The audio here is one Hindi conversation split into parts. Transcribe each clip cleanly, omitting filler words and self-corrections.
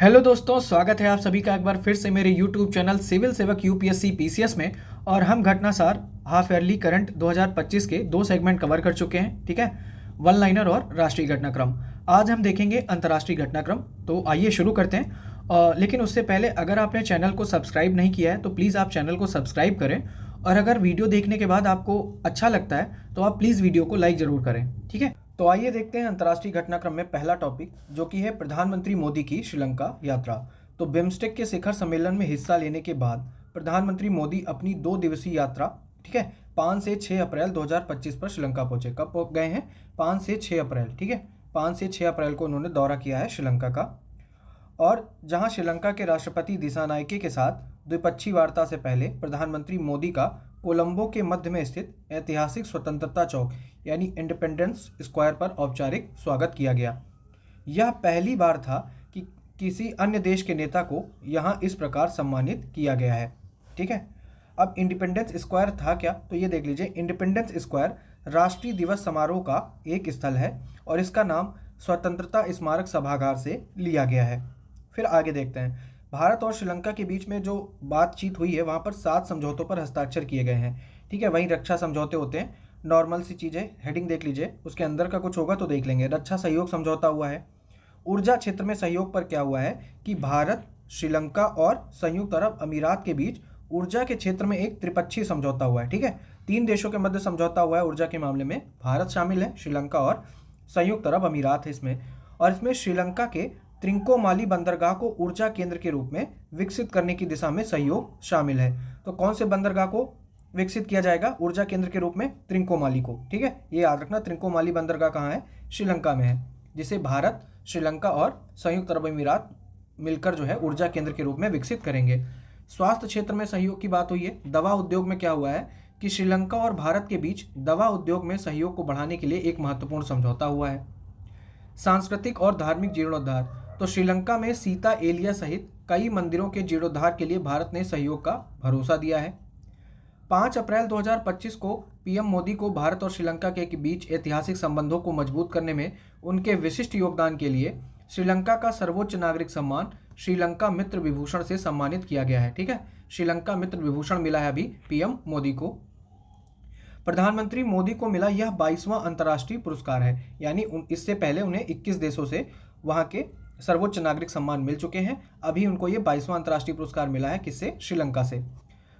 हेलो दोस्तों, स्वागत है आप सभी का एक बार फिर से मेरे YouTube चैनल सिविल सेवक यूपीएससी पीसीएस में। और हम घटनासार हाफ ईयरली करंट 2025 के दो सेगमेंट कवर कर चुके हैं। ठीक है, वन लाइनर और राष्ट्रीय घटनाक्रम। आज हम देखेंगे अंतर्राष्ट्रीय घटनाक्रम। तो आइए शुरू करते हैं। लेकिन उससे पहले अगर आपने चैनल को सब्सक्राइब नहीं किया है तो प्लीज़ आप चैनल को सब्सक्राइब करें। और अगर वीडियो देखने के बाद आपको अच्छा लगता है तो आप प्लीज़ वीडियो को लाइक ज़रूर करें। ठीक है, तो आइए देखते हैं अंतर्राष्ट्रीय घटनाक्रम में पहला टॉपिक, जो कि है प्रधानमंत्री मोदी की श्रीलंका यात्रा। तो बिम्स्टेक के शिखर सम्मेलन में हिस्सा लेने के बाद प्रधानमंत्री मोदी अपनी 2 दिवसीय यात्रा, ठीक है, 5 से 6 अप्रैल 2025 पर श्रीलंका पहुंचे। कब गए हैं? 5 से 6 अप्रैल। ठीक है, 5 से 6 अप्रैल को उन्होंने दौरा किया है श्रीलंका का। और जहां श्रीलंका के राष्ट्रपति दिसानायके के साथ द्विपक्षीय वार्ता से पहले प्रधानमंत्री मोदी का कोलंबो के मध्य में स्थित ऐतिहासिक स्वतंत्रता चौक यानी इंडिपेंडेंस स्क्वायर पर औपचारिक स्वागत किया गया। यह पहली बार था कि किसी अन्य देश के नेता को यहां इस प्रकार सम्मानित किया गया है। ठीक है, अब इंडिपेंडेंस स्क्वायर था क्या, तो ये देख लीजिए। इंडिपेंडेंस स्क्वायर राष्ट्रीय दिवस समारोह का एक स्थल है और इसका नाम स्वतंत्रता स्मारक सभागार से लिया गया है। फिर आगे देखते हैं। भारत और श्रीलंका के बीच में जो बातचीत हुई है वहाँ पर 7 समझौतों पर हस्ताक्षर किए गए हैं। ठीक है, वहीं रक्षा समझौते होते हैं, नॉर्मल सी चीज़ें, हेडिंग देख लीजिए, उसके अंदर का कुछ होगा तो देख लेंगे। रक्षा सहयोग समझौता हुआ है। ऊर्जा क्षेत्र में सहयोग पर क्या हुआ है कि भारत, श्रीलंका और संयुक्त अरब अमीरात के बीच ऊर्जा के क्षेत्र में एक त्रिपक्षीय समझौता हुआ है। ठीक है, 3 देशों के मध्य समझौता हुआ है ऊर्जा के मामले में। भारत शामिल है, श्रीलंका और संयुक्त अरब अमीरात है इसमें। और इसमें श्रीलंका के त्रिंकोमाली बंदरगाह को ऊर्जा केंद्र के रूप में विकसित करने की दिशा में सहयोग शामिल है। तो कौन से बंदरगाह को विकसित किया जाएगा ऊर्जा केंद्र के रूप में? त्रिंकोमाली को। ठीक है, ये याद रखना। त्रिंकोमाली बंदरगाह कहाँ है? श्रीलंका में है, जिसे भारत, श्रीलंका और संयुक्त अरब अमीरात मिलकर जो है ऊर्जा केंद्र के रूप में विकसित करेंगे। स्वास्थ्य क्षेत्र में सहयोग की बात हुई है। दवा उद्योग में क्या हुआ है कि श्रीलंका और भारत के बीच दवा उद्योग में सहयोग को बढ़ाने के लिए एक महत्वपूर्ण समझौता हुआ है। सांस्कृतिक और धार्मिक जीर्णोद्धार, तो श्रीलंका में सीता एलिया सहित कई मंदिरों के जीर्णोद्धार के लिए भारत ने सहयोग का भरोसा दिया है। 5 अप्रैल 2025 को पीएम मोदी को भारत और श्रीलंका के बीच ऐतिहासिक संबंधों को मजबूत करने में उनके विशिष्ट योगदान के लिए श्रीलंका का सर्वोच्च नागरिक सम्मान श्रीलंका मित्र विभूषण से सम्मानित किया गया है। ठीक है, श्रीलंका मित्र विभूषण मिला है अभी पीएम मोदी को। प्रधानमंत्री मोदी को मिला यह 22वां अंतर्राष्ट्रीय पुरस्कार है, यानी इससे पहले उन्हें 21 देशों से वहां के सर्वोच्च नागरिक सम्मान मिल चुके हैं। अभी उनको ये 22वां अंतर्राष्ट्रीय पुरस्कार मिला है। किससे? श्रीलंका से।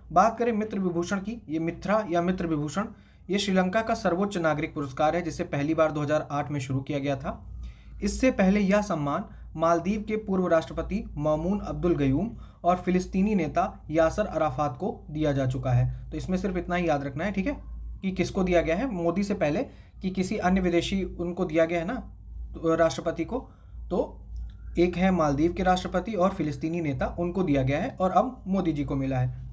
बात करें मित्र विभूषण की, ये मित्रा या मित्र विभूषण, ये श्रीलंका का सर्वोच्च नागरिक पुरस्कार है, जिसे पहली बार 2008 में शुरू किया गया था। इससे पहले यह सम्मान मालदीव के पूर्व राष्ट्रपति मौमून अब्दुल गयूम और फिलिस्तीनी नेता यासर अराफात को दिया जा चुका है। तो इसमें सिर्फ इतना ही याद रखना है, ठीक है, कि किसको दिया गया है। मोदी से पहले कि किसी अन्य विदेशी उनको दिया गया है ना, तो राष्ट्रपति को, तो एक है मालदीव के राष्ट्रपति और फिलिस्तीनी नेता, उनको दिया गया है और अब मोदी जी को मिला है।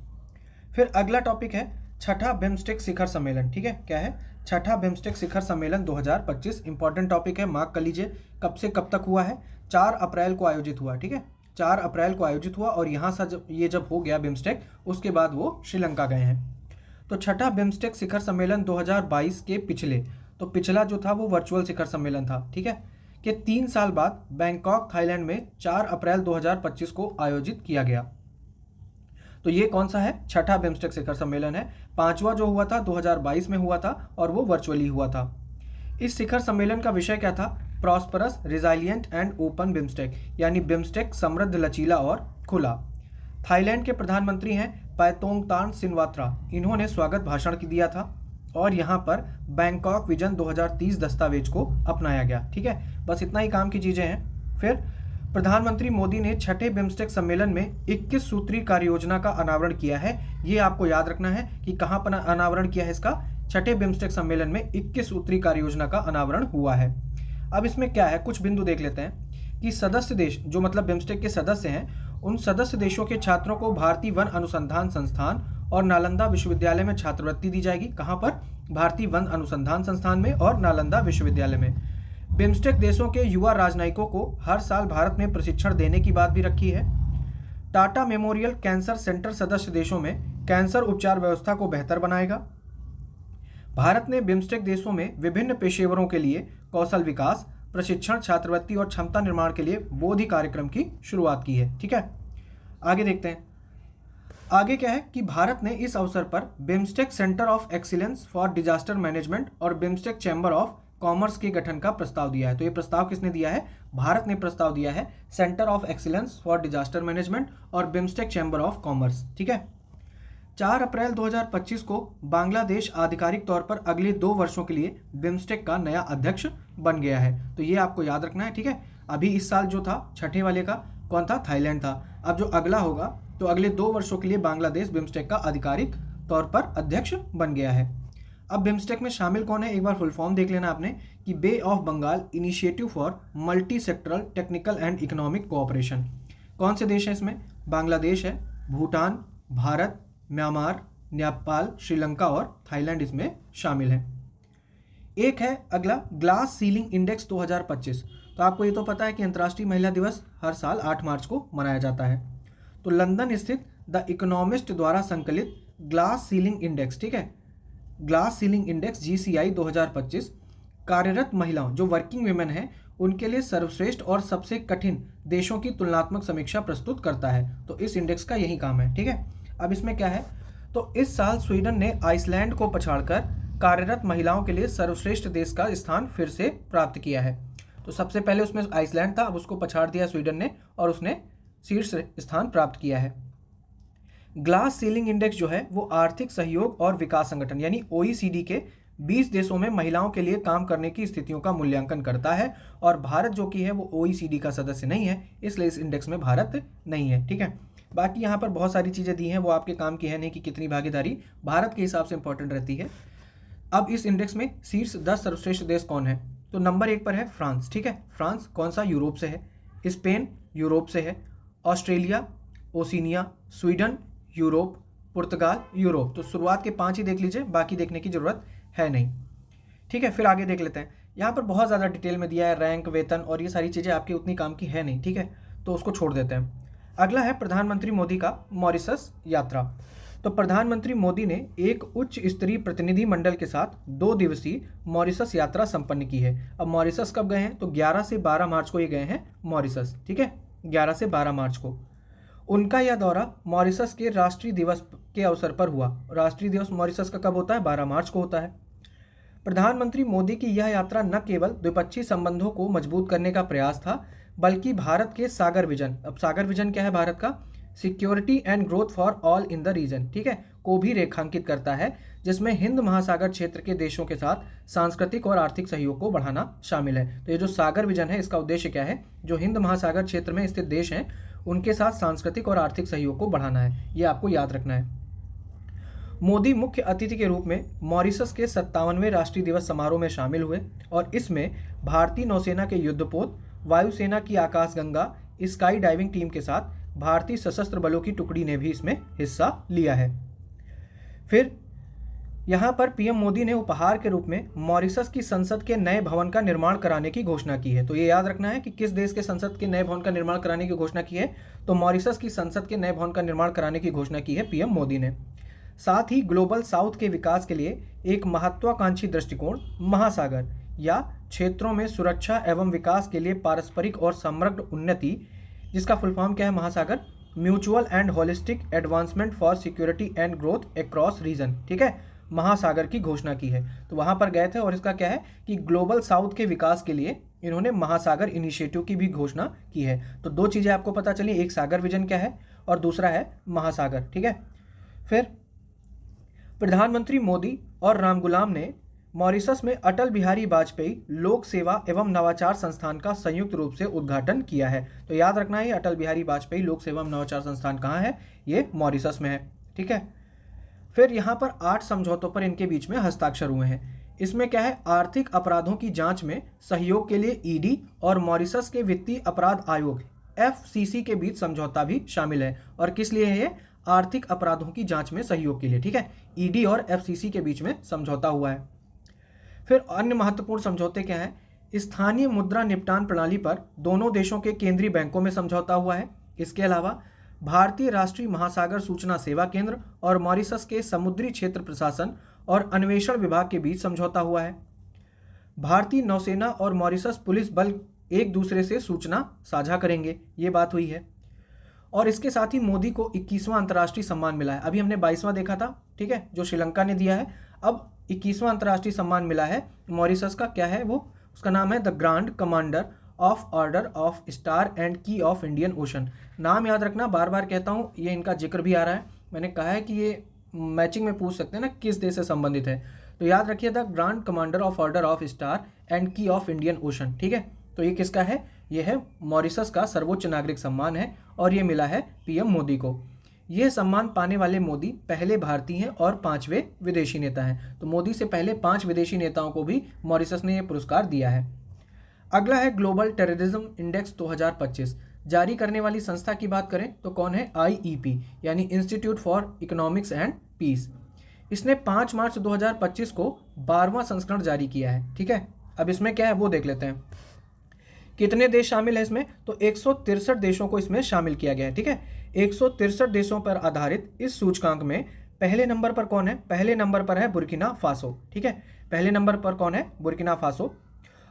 फिर अगला टॉपिक है छठा बिम्स्टेक शिखर सम्मेलन। ठीक है, क्या है? छठा बिम्स्टेक शिखर सम्मेलन 2025। इंपॉर्टेंट टॉपिक है, मार्क कर लीजिए। कब से कब तक हुआ है? 4 अप्रैल को आयोजित हुआ। ठीक है, 4 अप्रैल को आयोजित हुआ और यहाँ से जब हो गया बिम्स्टेक, उसके बाद वो श्रीलंका गए हैं। तो छठा बिम्स्टेक शिखर सम्मेलन 2022 के पिछला जो था वो वर्चुअल शिखर सम्मेलन था। ठीक है, कि 3 साल बाद बैंकॉक, थाईलैंड में 4 अप्रैल 2025 को आयोजित किया गया। तो ये कौन सा है? छठा बिम्स्टेक शिखर सम्मेलन है। 5वां जो हुआ था 2022 में हुआ था और वो वर्चुअली हुआ था। इस शिखर सम्मेलन का विषय क्या था? प्रॉस्परस, रिजाइलिएंट एंड ओपन बिम्स्टेक, यानी बिम्स्टेक समृद्ध, लचीला और खुला। थाईलैंड के प्रधानमंत्री हैं पैतोंगतान सिनवात्रा। इन्होंने स्वागत भाषण दिया था और यहाँ पर बैंकॉक विजन 2030 दस्तावेज को अपनाया गया। ठीक है, बस इतना ही काम की चीज़ें हैं। फिर प्रधानमंत्री मोदी ने छठे बिम्स्टेक सम्मेलन में 21 सूत्री कार्य योजना का अनावरण किया है। ये आपको याद रखना है कि कहाँ पर अनावरण किया है इसका? छठे बिम्स्टेक सम्मेलन में 21 सूत्री कार्य योजना का अनावरण हुआ है। अब इसमें क्या है, कुछ बिंदु देख लेते हैं कि सदस्य देश, जो मतलब बिम्स्टेक के सदस्य हैं, उन सदस्य देशों के छात्रों को भारतीय वन अनुसंधान संस्थान और नालंदा विश्वविद्यालय में छात्रवृत्ति दी जाएगी। कहाँ पर? भारतीय वन अनुसंधान संस्थान में और नालंदा विश्वविद्यालय में। बिम्स्टेक देशों के युवा राजनयिकों को हर साल भारत में प्रशिक्षण देने की बात भी रखी है। टाटा मेमोरियल कैंसर सेंटर सदस्य देशों में कैंसर उपचार व्यवस्था को बेहतर बनाएगा। भारत ने बिम्स्टेक देशों में विभिन्न पेशेवरों के लिए कौशल विकास, प्रशिक्षण, छात्रवृत्ति और क्षमता निर्माण के लिए बोधि कार्यक्रम की शुरुआत की है। ठीक है, आगे देखते हैं। आगे क्या है कि भारत ने इस अवसर पर BIMSTEC centre of excellence for disaster management और बिम्स्टेक चैम्बर ऑफ कॉमर्स के गठन का प्रस्ताव दिया है। तो ये प्रस्ताव किसने दिया है? भारत ने प्रस्ताव दिया है, centre of excellence for disaster management और बिम्स्टेक चैम्बर ऑफ कॉमर्स। ठीक है, 4 अप्रैल 2025 को बांग्लादेश आधिकारिक तौर पर अगले 2 वर्षों के लिए बिम्स्टेक का नया अध्यक्ष बन गया है। तो ये आपको याद रखना है। ठीक है, अभी इस साल जो था छठे वाले का कौन था? थाईलैंड था। अब जो अगला होगा तो अगले 2 वर्षों के लिए बांग्लादेश बिम्स्टेक का आधिकारिक तौर पर अध्यक्ष बन गया है। अब बिम्स्टेक में शामिल कौन है? एक बार फुल फॉर्म देख लेना आपने कि bay of Bengal initiative for multi sectoral technical and economic cooperation. कौन से देश हैं इसमें? बांग्लादेश है, भूटान, भारत, म्यांमार, नेपाल, श्रीलंका और थाईलैंड इसमें शामिल हैं। एक है अगला ग्लास सीलिंग इंडेक्स 2025। तो आपको ये तो पता है कि अंतर्राष्ट्रीय महिला दिवस हर साल 8 मार्च को मनाया जाता है। तो लंदन स्थित द इकोनॉमिस्ट द्वारा संकलित ग्लास सीलिंग इंडेक्स, ठीक है, ग्लास सीलिंग इंडेक्स GCI 2025 कार्यरत महिलाओं जो वर्किंग वुमेन हैं उनके लिए सर्वश्रेष्ठ और सबसे कठिन देशों की तुलनात्मक समीक्षा प्रस्तुत करता है। तो इस इंडेक्स का यही काम है। ठीक है, अब इसमें क्या है? तो इस साल स्वीडन ने आइसलैंड को पछाड़कर कार्यरत महिलाओं के लिए सर्वश्रेष्ठ देश का स्थान फिर से प्राप्त किया है। तो सबसे पहले उसमें आइसलैंड था, अब उसको पछाड़ दिया स्वीडन ने और उसने शीर्ष स्थान प्राप्त किया है। ग्लास सीलिंग इंडेक्स जो है वो आर्थिक सहयोग और विकास संगठन यानी OECD के 20 देशों में महिलाओं के लिए काम करने की स्थितियों का मूल्यांकन करता है और भारत जो कि है वो OECD का सदस्य नहीं है, इसलिए इस इंडेक्स में भारत नहीं है। ठीक है, बाकी यहाँ पर बहुत सारी चीज़ें दी हैं, वो आपके काम की है नहीं कि कितनी भागीदारी भारत के हिसाब से इंपॉर्टेंट रहती है। अब इस इंडेक्स में शीर्ष 10 सर्वश्रेष्ठ देश कौन है? तो नंबर 1 पर है फ्रांस। ठीक है, फ्रांस कौन सा? यूरोप से है। स्पेन यूरोप से है। ऑस्ट्रेलिया, ओशिनिया, स्वीडन यूरोप, पुर्तगाल यूरोप। तो शुरुआत के 5 ही देख लीजिए, बाकी देखने की जरूरत है नहीं। ठीक है, फिर आगे देख लेते हैं। यहाँ पर बहुत ज़्यादा डिटेल में दिया है, रैंक, वेतन और ये सारी चीज़ें आपकी उतनी काम की है नहीं। ठीक है, तो उसको छोड़ देते हैं। अगला है प्रधानमंत्री मोदी का मॉरिशस यात्रा। तो प्रधानमंत्री मोदी ने एक उच्च स्तरीय प्रतिनिधि मंडल के साथ 2 दिवसीय मॉरिशस यात्रा संपन्न की है। अब मॉरिशस कब गए हैं? तो 11 से 12 मार्च को ये गए हैं मॉरिशस। ठीक है, 11 से 12 मार्च को उनका यह दौरा मॉरिशस के राष्ट्रीय दिवस के अवसर पर हुआ। राष्ट्रीय दिवस मॉरिशस का कब होता है? 12 मार्च को होता है। प्रधानमंत्री मोदी की यह यात्रा न केवल द्विपक्षीय संबंधों को मजबूत करने का प्रयास था बल्कि भारत के सागर विजन, अब सागर विजन क्या है भारत का? Security and growth for all in the region, ठीक है, को भी रेखांकित करता है, जिसमें हिंद महासागर क्षेत्र के देशों के साथ सांस्कृतिक और आर्थिक सहयोग को बढ़ाना शामिल है। तो ये जो सागर विजन है इसका उद्देश्य क्या है? जो हिंद महासागर क्षेत्र में स्थित देश हैं उनके साथ सांस्कृतिक और आर्थिक सहयोग को बढ़ाना है, ये आपको याद रखना है। मोदी मुख्य अतिथि के रूप में मॉरिशस के 57वें राष्ट्रीय दिवस समारोह में शामिल हुए और इसमें भारतीय नौसेना के युद्धपोत, वायुसेना की आकाशगंगा स्काई डाइविंग टीम के साथ भारतीय सशस्त्र बलों की टुकड़ी ने भी इसमें हिस्सा लिया है। फिर यहाँ पर पीएम मोदी ने उपहार के रूप में मॉरिशस की संसद के नए भवन का निर्माण कराने की घोषणा की है। तो ये याद रखना है कि किस देश के संसद के नए भवन का निर्माण कराने की घोषणा की है, तो मॉरिशस की संसद के नए भवन का निर्माण कराने की घोषणा की है पीएम मोदी ने। साथ ही ग्लोबल साउथ के विकास के लिए एक महत्वाकांक्षी दृष्टिकोण महासागर या क्षेत्रों में सुरक्षा एवं विकास के लिए पारस्परिक और समग्र उन्नति, जिसका फुल फॉर्म क्या है Mahasagar? Mutual and holistic advancement for security and growth across region, ठीक है, महासागर की घोषणा की है। तो वहां पर गए थे और इसका क्या है कि ग्लोबल साउथ के विकास के लिए इन्होंने महासागर इनिशिएटिव की भी घोषणा की है। तो 2 चीजें आपको पता चली, एक सागर विजन क्या है और दूसरा है महासागर, ठीक है। फिर प्रधानमंत्री मोदी और रामगुलाम ने मॉरिशस में अटल बिहारी वाजपेयी लोक सेवा एवं नवाचार संस्थान का संयुक्त रूप से उद्घाटन किया है। तो याद रखना है अटल बिहारी वाजपेयी लोक सेवा एवं नवाचार संस्थान कहाँ है? ये मॉरिशस में है, ठीक है। फिर यहाँ पर 8 समझौतों पर इनके बीच में हस्ताक्षर हुए हैं। इसमें क्या है? आर्थिक अपराधों की जांच में सहयोग के लिए ईडी और मॉरिशस के वित्तीय अपराध आयोग FCC के बीच समझौता भी शामिल है। और किस लिए है ये? आर्थिक अपराधों की जांच में सहयोग के लिए, ठीक है। ईडी और FCC के बीच में समझौता हुआ है। फिर अन्य महत्वपूर्ण समझौते क्या हैं? स्थानीय मुद्रा निपटान प्रणाली पर दोनों देशों के केंद्रीय बैंकों में समझौता हुआ है। इसके अलावा भारतीय राष्ट्रीय महासागर सूचना सेवा केंद्र और मॉरिशस के समुद्री क्षेत्र प्रशासन और अन्वेषण विभाग के बीच समझौता हुआ है। भारतीय नौसेना और मॉरिशस पुलिस बल एक दूसरे से सूचना साझा करेंगे, ये बात हुई है। और इसके साथ ही मोदी को 21वां अंतर्राष्ट्रीय सम्मान मिला है। अभी हमने 22वां देखा था, ठीक है, जो श्रीलंका ने दिया है। अब 21वां अंतर्राष्ट्रीय सम्मान मिला है मॉरिशस का। क्या है वो? उसका नाम है the grand commander of order of star and की ऑफ इंडियन ओशन। नाम याद रखना, बार बार कहता हूँ, ये इनका जिक्र भी आ रहा है। मैंने कहा है कि ये मैचिंग में पूछ सकते हैं ना किस देश से संबंधित है, तो याद रखिए the grand commander of order of star and की ऑफ इंडियन ओशन, ठीक है। तो ये किसका है? ये है मॉरिशस का सर्वोच्च नागरिक सम्मान है और ये मिला है पीएम मोदी को। यह सम्मान पाने वाले मोदी पहले भारतीय हैं और 5वें विदेशी नेता हैं। तो मोदी से पहले 5 विदेशी नेताओं को भी मॉरिशस ने यह पुरस्कार दिया है। अगला है ग्लोबल टेररिज्म इंडेक्स 2025। जारी करने वाली संस्था की बात करें तो कौन है? IEP यानी institute for economics and peace. इसने 5 मार्च 2025 को 12वां संस्करण जारी किया है, ठीक है। अब इसमें क्या है वो देख लेते हैं। कितने देश शामिल है इसमें? तो 163 देशों को इसमें शामिल किया गया है, ठीक है। 163 देशों पर आधारित इस सूचकांक में पहले नंबर पर कौन है? पहले नंबर पर है बुर्किना फासो, ठीक है। पहले नंबर पर कौन है? Burkina Faso.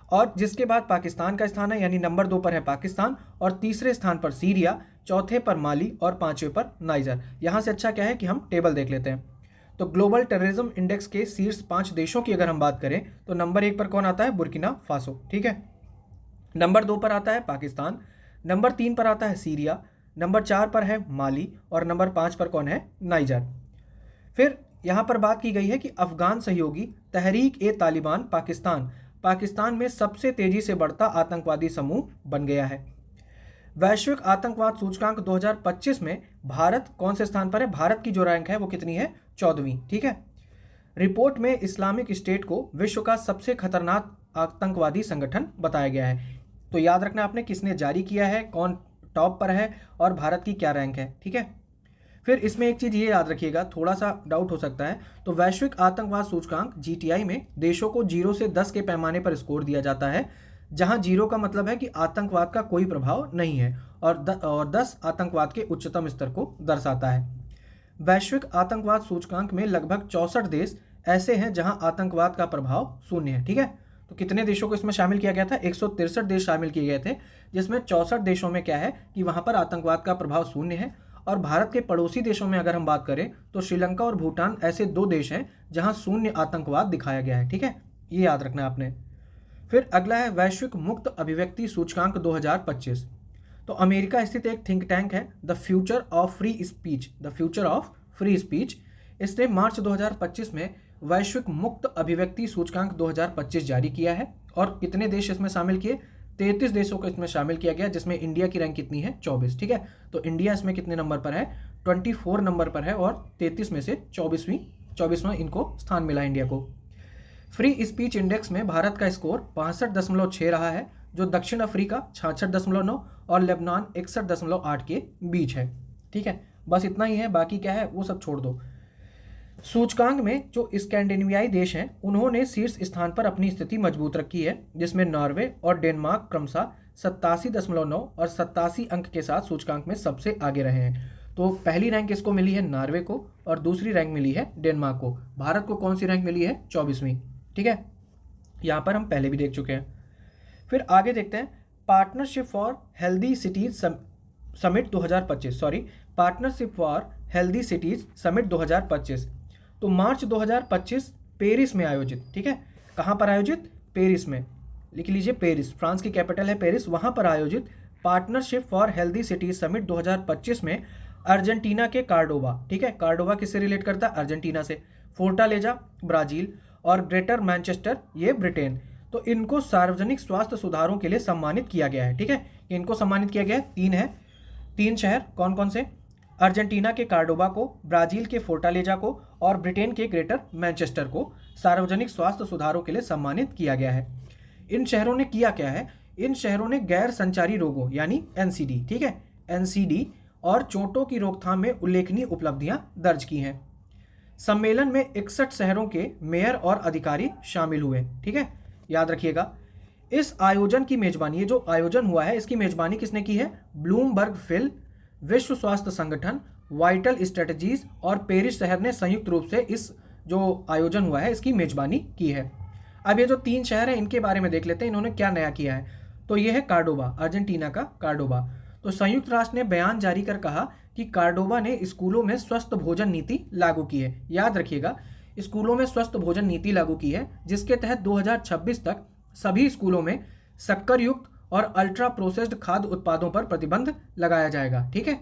और जिसके बाद पाकिस्तान का स्थान है, यानी नंबर 2 पर है पाकिस्तान, और तीसरे स्थान पर सीरिया, चौथे पर माली और 5वें पर नाइजर। यहाँ से अच्छा क्या है कि हम टेबल देख लेते हैं। तो ग्लोबल टेररिज्म इंडेक्स के शीर्ष 5 देशों की अगर हम बात करें तो नंबर 1 पर कौन आता है? बुर्किना फासो, ठीक है। नंबर 2 पर आता है पाकिस्तान, नंबर 3 पर आता है सीरिया, नंबर 4 पर है माली और नंबर 5 पर कौन है? नाइजर। फिर यहाँ पर बात की गई है कि अफगान सहयोगी तहरीक ए तालिबान पाकिस्तान में सबसे तेजी से बढ़ता आतंकवादी समूह बन गया है। वैश्विक आतंकवाद सूचकांक 2025 में भारत कौन से स्थान पर है? भारत की जो रैंक है वो कितनी है? 14वीं, ठीक है। रिपोर्ट में इस्लामिक स्टेट को विश्व का सबसे खतरनाक आतंकवादी संगठन बताया गया है। तो याद रखना आपने किसने जारी किया है, कौन टॉप पर है और भारत की क्या रैंक है, ठीक है। फिर इसमें एक चीज़ ये याद रखिएगा, थोड़ा सा डाउट हो सकता है। तो वैश्विक आतंकवाद सूचकांक GTI में देशों को 0 से 10 के पैमाने पर स्कोर दिया जाता है, जहां 0 का मतलब है कि आतंकवाद का कोई प्रभाव नहीं है और 10 आतंकवाद के उच्चतम स्तर को दर्शाता है। वैश्विक आतंकवाद सूचकांक में लगभग 64 देश ऐसे हैं जहां आतंकवाद का प्रभाव शून्य है, ठीक है। तो कितने देशों को इसमें शामिल किया गया था? 163 देश शामिल किए गए थे, जिसमें 64 देशों में क्या है कि वहां पर आतंकवाद का प्रभाव शून्य है। और भारत के पड़ोसी देशों में अगर हम बात करें तो श्रीलंका और भूटान ऐसे 2 देश हैं जहां शून्य आतंकवाद दिखाया गया है, ठीक है। ये याद रखना आपने। फिर अगला है वैश्विक मुक्त अभिव्यक्ति सूचकांक 2025। तो अमेरिका स्थित एक थिंक टैंक है the future of free speech. इसने मार्च 2025 में वैश्विक मुक्त अभिव्यक्ति सूचकांक 2025 जारी किया है। और कितने देश इसमें शामिल किए? 33 देशों को इसमें शामिल किया गया, जिसमें इंडिया की रैंक कितनी है? 24, ठीक है। तो इंडिया इसमें कितने नंबर पर है? 24 नंबर पर है और 33 में से 24वां इनको स्थान मिला इंडिया को। फ्री स्पीच इंडेक्स में भारत का स्कोर 65.6 रहा है, जो दक्षिण अफ्रीका 66.9 और लेबनान 61.8 के बीच है, ठीक है। बस इतना ही है, बाकी क्या है वो सब छोड़ दो। सूचकांक में जो स्कैंडिनेवियाई देश हैं उन्होंने शीर्ष स्थान पर अपनी स्थिति मजबूत रखी है, जिसमें नॉर्वे और डेनमार्क क्रमशः 87.9 और 87 अंक के साथ सूचकांक में सबसे आगे रहे हैं। तो पहली रैंक इसको मिली है नॉर्वे को और दूसरी रैंक मिली है डेनमार्क को। भारत को कौन सी रैंक मिली है? 24वीं, ठीक है। यहाँ पर हम पहले भी देख चुके हैं। फिर आगे देखते हैं partnership for healthy cities summit 2025। तो मार्च 2025 पेरिस में आयोजित, ठीक है। कहाँ पर आयोजित? पेरिस में, लिख लीजिए पेरिस, फ्रांस की कैपिटल है पेरिस। वहाँ पर आयोजित partnership for healthy cities summit 2025 में अर्जेंटीना के कार्डोबा, ठीक है। कार्डोबा किससे रिलेट करता है? अर्जेंटीना से। फोर्टालेजा ब्राजील और ग्रेटर मैनचेस्टर ये ब्रिटेन। तो इनको सार्वजनिक स्वास्थ्य सुधारों के लिए सम्मानित किया गया है, ठीक है। इनको सम्मानित किया गया है। 3 शहर कौन कौन से? अर्जेंटीना के कार्डोबा को, ब्राजील के फोर्टालेजा को और ब्रिटेन के ग्रेटर मैनचेस्टर को सार्वजनिक स्वास्थ्य सुधारों के लिए सम्मानित किया गया है। इन शहरों ने किया क्या है? इन शहरों ने गैर संचारी रोगों यानी NCD, ठीक है, NCD और चोटों की रोकथाम में उल्लेखनीय उपलब्धियां दर्ज की हैं। सम्मेलन में 61 शहरों के मेयर और अधिकारी शामिल हुए, ठीक है, याद रखिएगा। इस आयोजन की मेजबानी, ये जो आयोजन हुआ है इसकी मेजबानी किसने की है? ब्लूमबर्ग फिल, विश्व स्वास्थ्य संगठन, वाइटल स्ट्रेटजीज और पेरिस शहर ने संयुक्त रूप से इस जो आयोजन हुआ है इसकी मेजबानी की है। अब ये जो 3 शहर हैं इनके बारे में देख लेते हैं इन्होंने क्या नया किया है। तो ये है कार्डोबा, अर्जेंटीना का कार्डोबा। तो संयुक्त राष्ट्र ने बयान जारी कर कहा कि कार्डोबा ने स्कूलों में स्वस्थ भोजन नीति लागू की है। याद रखिएगा, स्कूलों में स्वस्थ भोजन नीति लागू की है, जिसके तहत 2026 तक सभी स्कूलों में शक्कर युक्त और अल्ट्रा प्रोसेस्ड खाद्य उत्पादों पर प्रतिबंध लगाया जाएगा। ठीक है।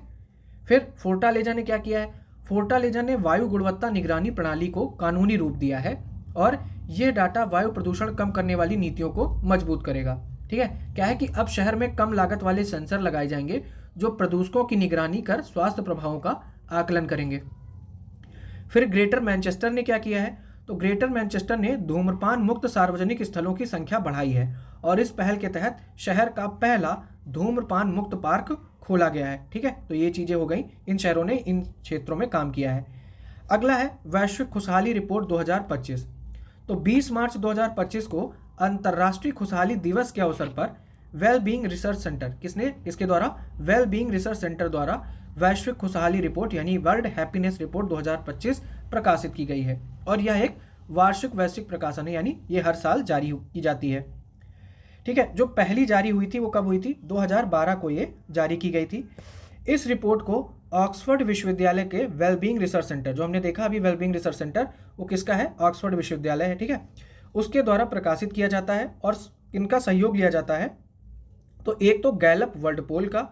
फिर फोर्टालेजा ने क्या किया है? फोर्टालेजा ने वायु गुणवत्ता निगरानी प्रणाली को कानूनी रूप दिया है और यह डाटा वायु प्रदूषण कम करने वाली नीतियों को मजबूत करेगा। ठीक है। क्या है कि अब शहर में कम लागत वाले सेंसर लगाए जाएंगे जो प्रदूषकों की निगरानी कर स्वास्थ्य प्रभावों का आकलन करेंगे। फिर ग्रेटर मैनचेस्टर ने क्या किया है? तो ग्रेटर मैनचेस्टर ने धूम्रपान मुक्त सार्वजनिक स्थलों की संख्या बढ़ाई है और इस पहल के तहत शहर का पहला धूम्रपान मुक्त पार्क खोला गया है। ठीक है। तो ये चीजें हो गई, इन शहरों ने इन क्षेत्रों में काम किया है। अगला है वैश्विक खुशहाली रिपोर्ट 2025। तो 20 मार्च 2025 को अंतर्राष्ट्रीय खुशहाली दिवस के अवसर पर वेल बीइंग रिसर्च सेंटर किसके द्वारा? वेल बीइंग रिसर्च सेंटर द्वारा वैश्विक खुशहाली रिपोर्ट यानी वर्ल्ड हैप्पीनेस रिपोर्ट 2025 प्रकाशित की गई है और यह एक वार्षिक वैश्विक प्रकाशन है, यानी ये हर साल जारी की जाती है। ठीक है। जो पहली जारी हुई थी वो कब हुई थी? 2012 को ये जारी की गई थी। इस रिपोर्ट को ऑक्सफोर्ड विश्वविद्यालय के वेलबींग रिसर्च सेंटर, जो हमने देखा अभी वेलबींग रिसर्च सेंटर, वो किसका है? ऑक्सफोर्ड विश्वविद्यालय है। ठीक है। उसके द्वारा प्रकाशित किया जाता है और इनका सहयोग लिया जाता है। तो एक तो गैलप वर्ल्ड पोल का,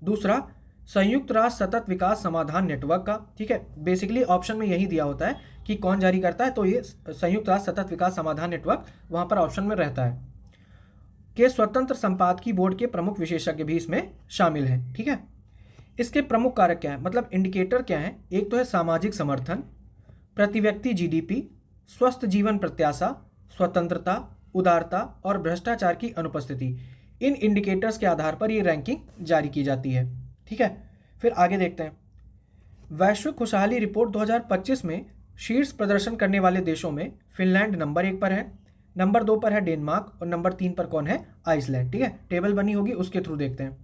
दूसरा संयुक्त राष्ट्र सतत विकास समाधान नेटवर्क का। ठीक है। बेसिकली ऑप्शन में यही दिया होता है कि कौन जारी करता है, तो ये संयुक्त राष्ट्र सतत विकास समाधान नेटवर्क वहां पर ऑप्शन में रहता है। के स्वतंत्र संपादकीय बोर्ड के प्रमुख विशेषज्ञ भी इसमें शामिल हैं। ठीक है। इसके प्रमुख कारक क्या है, मतलब इंडिकेटर क्या है? एक तो है सामाजिक समर्थन, प्रति व्यक्ति जीडीपी, स्वस्थ जीवन प्रत्याशा, स्वतंत्रता, उदारता और भ्रष्टाचार की अनुपस्थिति। इन इंडिकेटर्स के आधार पर ये रैंकिंग जारी की जाती है। ठीक है। फिर आगे देखते हैं। वैश्विक खुशहाली रिपोर्ट 2025 में शीर्ष प्रदर्शन करने वाले देशों में फिनलैंड नंबर 1 पर है, नंबर 2 पर है डेनमार्क और नंबर 3 पर कौन है? आइसलैंड। ठीक है। टेबल बनी होगी, उसके थ्रू देखते हैं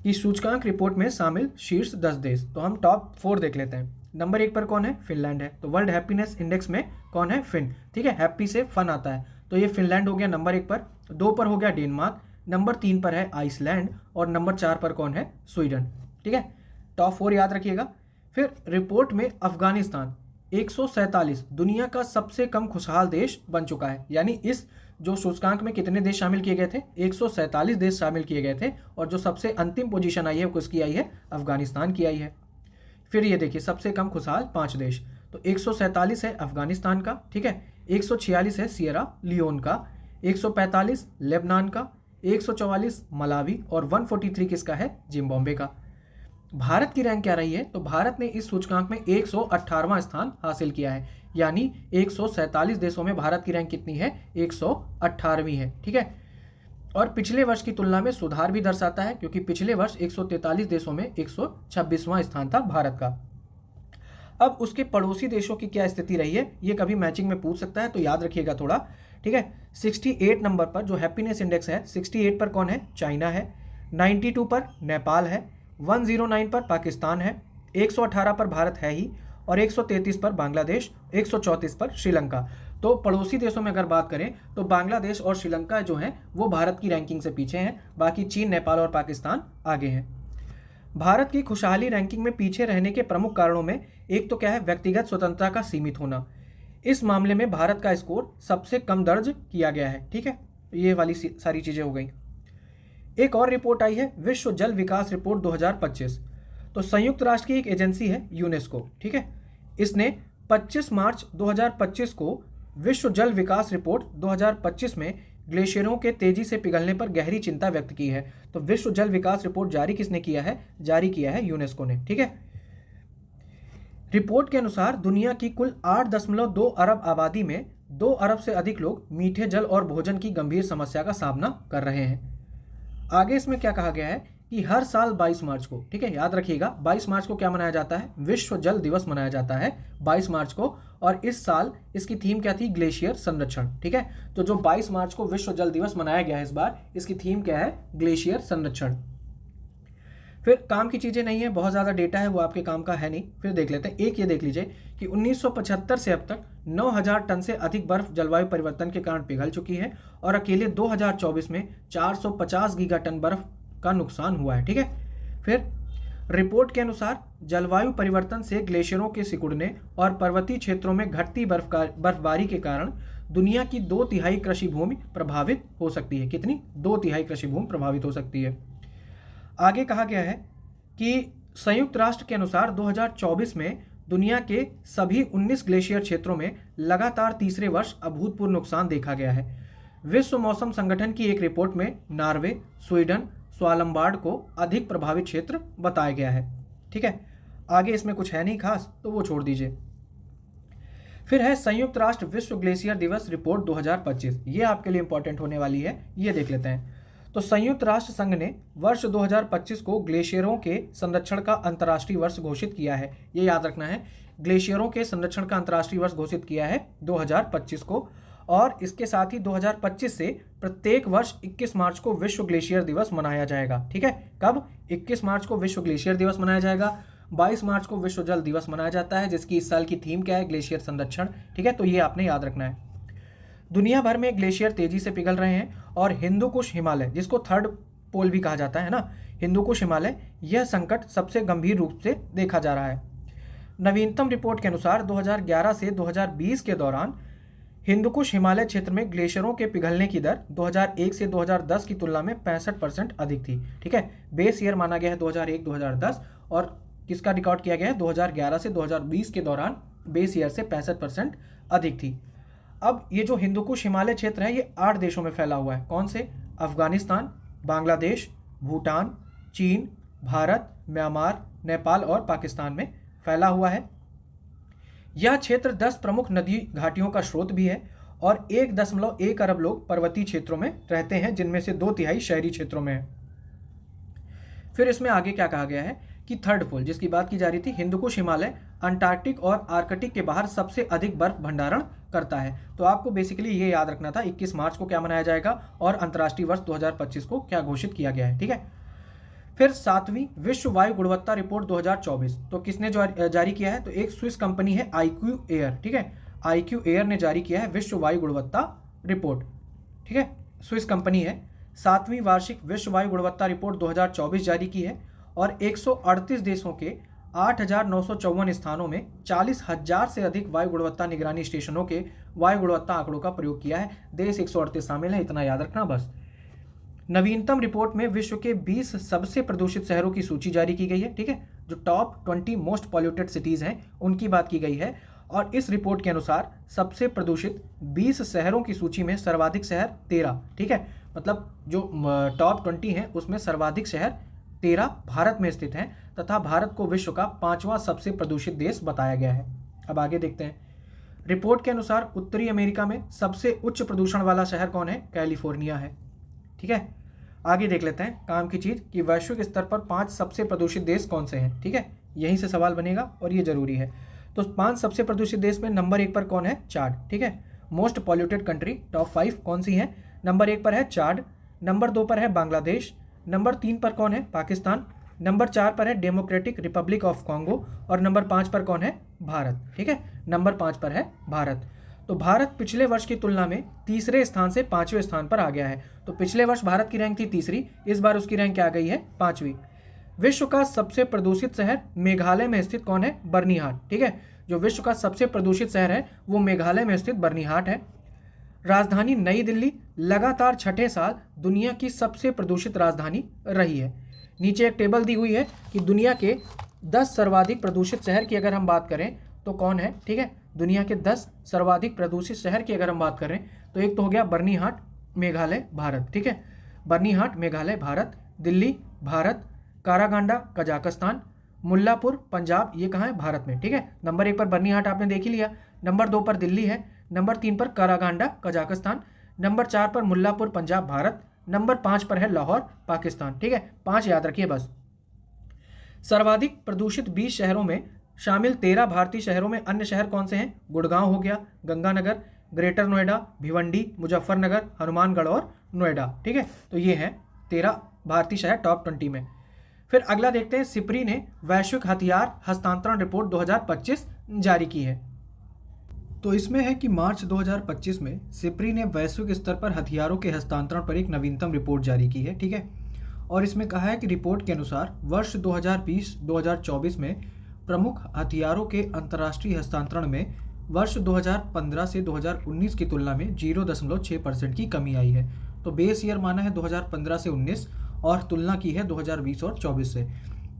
कि सूचकांक रिपोर्ट में शामिल शीर्ष 10 देश। तो हम टॉप 4 देख लेते हैं। नंबर 1 पर कौन है? फिनलैंड है। तो वर्ल्ड हैप्पीनेस इंडेक्स में कौन है? फिन। ठीक है। हैप्पी से फन आता है, तो ये फिनलैंड हो गया नंबर 1 पर। 2 पर हो गया डेनमार्क, नंबर 3 पर है आइसलैंड और नंबर 4 पर कौन है? स्वीडन। ठीक है। टॉप 4 याद रखिएगा। फिर रिपोर्ट में अफगानिस्तान 147 दुनिया का सबसे कम खुशहाल देश बन चुका है, यानी इस जो सूचकांक में कितने देश शामिल किए गए थे? 147 देश शामिल किए गए थे और जो सबसे अंतिम पोजीशन आई है वो किसकी आई है? अफगानिस्तान की आई है। फिर ये देखिए सबसे कम खुशहाल 5 देश, तो 147 है अफगानिस्तान का। ठीक है। 146 है सियरा लियोन का, 145 लेबनान का, 144 मलावी और 143 किसका है? जिम्बाब्वे का। भारत की रैंक क्या रही है? तो भारत ने इस सूचकांक में 118वां स्थान हासिल किया है, यानी 147 देशों में भारत की रैंक कितनी है? 118वीं है। ठीक है। और पिछले वर्ष की तुलना में सुधार भी दर्शाता है, क्योंकि पिछले वर्ष 143 देशों में 126वां स्थान था भारत का। अब उसके पड़ोसी देशों की क्या स्थिति रही है, ये कभी मैचिंग में पूछ सकता है, तो याद रखिएगा थोड़ा। ठीक है। 68 नंबर पर जो हैप्पीनेस इंडेक्स है, 68 पर कौन है? चाइना है। 92 पर नेपाल है, 109 पर पाकिस्तान है, 118 पर भारत है ही और 133 पर बांग्लादेश, 134 पर श्रीलंका। तो पड़ोसी देशों में अगर बात करें तो बांग्लादेश और श्रीलंका जो हैं वो भारत की रैंकिंग से पीछे हैं, बाकी चीन, नेपाल और पाकिस्तान आगे हैं। भारत की खुशहाली रैंकिंग में पीछे रहने के प्रमुख कारणों में एक तो क्या है? व्यक्तिगत स्वतंत्रता का सीमित होना। इस मामले में भारत का स्कोर सबसे कम दर्ज किया गया है। ठीक है। ये वाली सारी चीजें हो गई। एक और रिपोर्ट आई है विश्व जल विकास रिपोर्ट 2025। तो संयुक्त राष्ट्र की एक एजेंसी है यूनेस्को। ठीक है। इसने 25 मार्च 2025 को विश्व जल विकास रिपोर्ट 2025 में ग्लेशियरों के तेजी से पिघलने पर गहरी चिंता व्यक्त की है। तो विश्व जल विकास रिपोर्ट जारी किसने किया है? जारी किया है यूनेस्को ने। ठीक है। रिपोर्ट के अनुसार दुनिया की कुल 8.2 अरब आबादी में 2 अरब से अधिक लोग मीठे जल और भोजन की गंभीर समस्या का सामना कर रहे हैं। आगे इसमें क्या कहा गया है कि हर साल 22 मार्च को, ठीक है, याद रखिएगा 22 मार्च को क्या मनाया जाता है? विश्व जल दिवस मनाया जाता है 22 मार्च को। और इस साल इसकी थीम क्या थी? ग्लेशियर संरक्षण। ठीक है। तो जो 22 मार्च को विश्व जल दिवस मनाया गया है इस बार, इसकी थीम क्या है? ग्लेशियर संरक्षण। फिर काम की चीज़ें नहीं है, बहुत ज़्यादा डेटा है, वो आपके काम का है नहीं। फिर देख लेते हैं, एक ये देख लीजिए कि 1975 से अब तक 9000 टन से अधिक बर्फ जलवायु परिवर्तन के कारण पिघल चुकी है और अकेले 2024 में 450 गीगाटन बर्फ का नुकसान हुआ है। ठीक है, फिर रिपोर्ट के अनुसार जलवायु परिवर्तन से ग्लेशियरों के सिकुड़ने और पर्वतीय क्षेत्रों में घटती बर्फबारी के कारण दुनिया की 2/3 कृषि भूमि प्रभावित हो सकती है। कितनी? 2/3 कृषि भूमि प्रभावित हो सकती है। आगे कहा गया है कि संयुक्त राष्ट्र के अनुसार 2024 में दुनिया के सभी 19 ग्लेशियर क्षेत्रों में लगातार तीसरे वर्ष अभूतपूर्व नुकसान देखा गया है। विश्व मौसम संगठन की एक रिपोर्ट में नॉर्वे, स्वीडन, स्वालमबार्ड को अधिक प्रभावित क्षेत्र बताया गया है। ठीक है, आगे इसमें कुछ है नहीं खास, तो वो छोड़ दीजिए। फिर है संयुक्त राष्ट्र विश्व ग्लेशियर दिवस रिपोर्ट 2025, ये आपके लिए इंपॉर्टेंट होने वाली है, ये देख लेते हैं। तो संयुक्त राष्ट्र संघ ने वर्ष 2025 को ग्लेशियरों के संरक्षण का अंतर्राष्ट्रीय वर्ष घोषित किया है। ये याद रखना है, ग्लेशियरों के संरक्षण का अंतर्राष्ट्रीय वर्ष घोषित किया है 2025 को, और इसके साथ ही 2025 से प्रत्येक वर्ष 21 मार्च को विश्व ग्लेशियर दिवस मनाया जाएगा। ठीक है, कब? 21 मार्च को विश्व ग्लेशियर दिवस मनाया जाएगा। 22 मार्च को विश्व जल दिवस मनाया जाता है, जिसकी इस साल की थीम क्या है? ग्लेशियर संरक्षण। ठीक है, तो ये आपने याद रखना है। दुनिया भर में ग्लेशियर तेजी से पिघल रहे हैं और हिंदू कुश हिमालय, जिसको थर्ड पोल भी कहा जाता है ना, हिंदू कुश हिमालय, यह संकट सबसे गंभीर रूप से देखा जा रहा है। नवीनतम रिपोर्ट के अनुसार 2011 से 2020 के दौरान हिंदुकुश हिमालय क्षेत्र में ग्लेशियरों के पिघलने की दर 2001 से 2010 की तुलना में 65% अधिक थी। ठीक है, बेस ईयर माना गया है 2001-2010, और किसका रिकॉर्ड किया गया है? 2011 से 2020 के दौरान बेस ईयर से 65% अधिक थी। अब ये जो हिंदुकुश हिमालय क्षेत्र है, ये 8 देशों में फैला हुआ है। कौन से? अफगानिस्तान, बांग्लादेश, भूटान, चीन, भारत, म्यांमार, नेपाल और पाकिस्तान में फैला हुआ है। यह क्षेत्र 10 प्रमुख नदी घाटियों का स्रोत भी है और 1.1 अरब लोग पर्वतीय क्षेत्रों में रहते हैं, जिनमें से 2/3 शहरी क्षेत्रों में है। फिर इसमें आगे क्या कहा गया है कि थर्ड पोल, जिसकी बात की जा रही थी, हिंदुकुश हिमालय अंटार्कटिक और आर्कटिक के बाहर सबसे अधिक बर्फ भंडारण करता है। तो आपको बेसिकली ये याद रखना था 21 मार्च को क्या मनाया जाएगा और अंतर्राष्ट्रीय वर्ष 2025 को क्या घोषित किया गया है। ठीक है, फिर 7वीं विश्व वायु गुणवत्ता रिपोर्ट 2024, तो किसने जारी किया है? तो एक स्विस कंपनी है IQ एयर। ठीक है, IQ एयर ने जारी किया है विश्व वायु गुणवत्ता रिपोर्ट। ठीक है, स्विस कंपनी है। 7वीं वार्षिक विश्व वायु गुणवत्ता रिपोर्ट 2024 जारी की है और 138 देशों के 8,954 स्थानों में 40,000 से अधिक वायु गुणवत्ता निगरानी स्टेशनों के वायु गुणवत्ता आंकड़ों का प्रयोग किया है। देश 138 शामिल है, इतना याद रखना बस। नवीनतम रिपोर्ट में विश्व के 20 सबसे प्रदूषित शहरों की सूची जारी की गई है। ठीक है, जो टॉप 20 मोस्ट पॉल्यूटेड सिटीज हैं उनकी बात की गई है, और इस रिपोर्ट के अनुसार सबसे प्रदूषित 20 शहरों की सूची में सर्वाधिक शहर 13। ठीक है, मतलब जो टॉप 20 हैं उसमें सर्वाधिक शहर 13 भारत में स्थित हैं, तथा भारत को विश्व का 5वां सबसे प्रदूषित देश बताया गया है। अब आगे देखते हैं। रिपोर्ट के अनुसार उत्तरी अमेरिका में सबसे उच्च प्रदूषण वाला शहर कौन है? कैलिफोर्निया है। ठीक है, आगे देख लेते हैं काम की चीज कि वैश्विक स्तर पर 5 सबसे प्रदूषित देश कौन से हैं। ठीक है, यहीं से सवाल बनेगा और ये जरूरी है। तो 5 सबसे प्रदूषित देश में नंबर 1 पर कौन है? चाड। ठीक है, मोस्ट पॉल्यूटेड कंट्री टॉप 5 कौन सी है? नंबर 1 पर है चाड, नंबर 2 पर है बांग्लादेश, नंबर 3 पर कौन है? पाकिस्तान, नंबर 4 पर है डेमोक्रेटिक रिपब्लिक ऑफ कॉन्गो, और नंबर 5 पर कौन है? भारत। ठीक है, नंबर 5 पर है भारत। तो भारत पिछले वर्ष की तुलना में तीसरे स्थान से 5वें स्थान पर आ गया है। तो पिछले वर्ष भारत की रैंक थी तीसरी, इस बार उसकी रैंक क्या आ गई है? 5वीं। विश्व का सबसे प्रदूषित शहर मेघालय में स्थित कौन है? बर्निहाट। ठीक है, जो विश्व का सबसे प्रदूषित शहर है वो मेघालय में स्थित बर्निहाट है। राजधानी नई दिल्ली लगातार 6ठे साल दुनिया की सबसे प्रदूषित राजधानी रही है। नीचे एक टेबल दी हुई है कि दुनिया के 10 सर्वाधिक प्रदूषित शहर की अगर हम बात करें तो कौन है। ठीक है, दुनिया के 10 सर्वाधिक प्रदूषित शहर की अगर हम बात करें तो एक तो हो गया बर्निहाट, मेघालय, भारत। ठीक है, बर्निहाट, मेघालय, भारत। दिल्ली, भारत। Karaganda, Kazakhstan. मुल्लापुर, पंजाब, ये कहाँ है? भारत में। ठीक है, नंबर 1 पर बर्निहाट आपने देख ही लिया, नंबर 2 पर दिल्ली है, नंबर 3 पर कारागांडा, कजाकिस्तान, नंबर 4 पर मुल्लापुर, पंजाब, भारत, नंबर 5 पर है लाहौर, पाकिस्तान। ठीक है, 5 याद रखिए बस। सर्वाधिक प्रदूषित 20 शहरों में शामिल 13 भारतीय शहरों में अन्य शहर कौन से हैं? गुड़गांव हो गया, गंगानगर, ग्रेटर नोएडा, भिवंडी, मुजफ्फरनगर, हनुमानगढ़ और नोएडा। ठीक है, तो ये हैं 13 भारतीय शहर टॉप 20 में। फिर अगला देखते हैं, सिप्री ने वैश्विक हथियार हस्तांतरण रिपोर्ट 2025 जारी की है। तो इसमें है कि मार्च 2025 में सिप्री ने वैश्विक स्तर पर हथियारों के हस्तांतरण पर एक नवीनतम रिपोर्ट जारी की है, ठीक है। और इसमें कहा है कि रिपोर्ट के अनुसार वर्ष 2020-2024 में प्रमुख हथियारों के अंतर्राष्ट्रीय हस्तांतरण में वर्ष 2015 से 2019 की तुलना में 0.6% की कमी आई है। तो बेस ईयर माना है 2015 से 19 और तुलना की है 2020 और 24 से।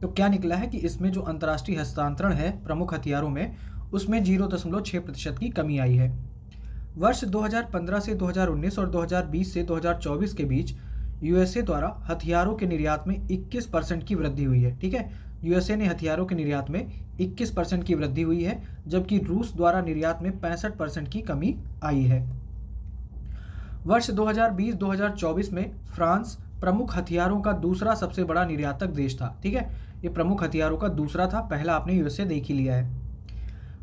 तो क्या निकला है कि इसमें जो अंतर्राष्ट्रीय हस्तांतरण है प्रमुख हथियारों में, उसमें 0.6% की कमी आई है। वर्ष 2015 से 2019 और 2020 से 2024 के बीच यूएसए द्वारा हथियारों के निर्यात में 21% की वृद्धि हुई है, ठीक है। यूएसए ने हथियारों के निर्यात में 21% की वृद्धि हुई है, जबकि रूस द्वारा निर्यात में 65% की कमी आई है। वर्ष 2020-2024 में फ्रांस प्रमुख हथियारों का दूसरा सबसे बड़ा निर्यातक देश था, ठीक है। ये प्रमुख हथियारों का दूसरा था, पहला आपने यूएसए देख ही लिया है।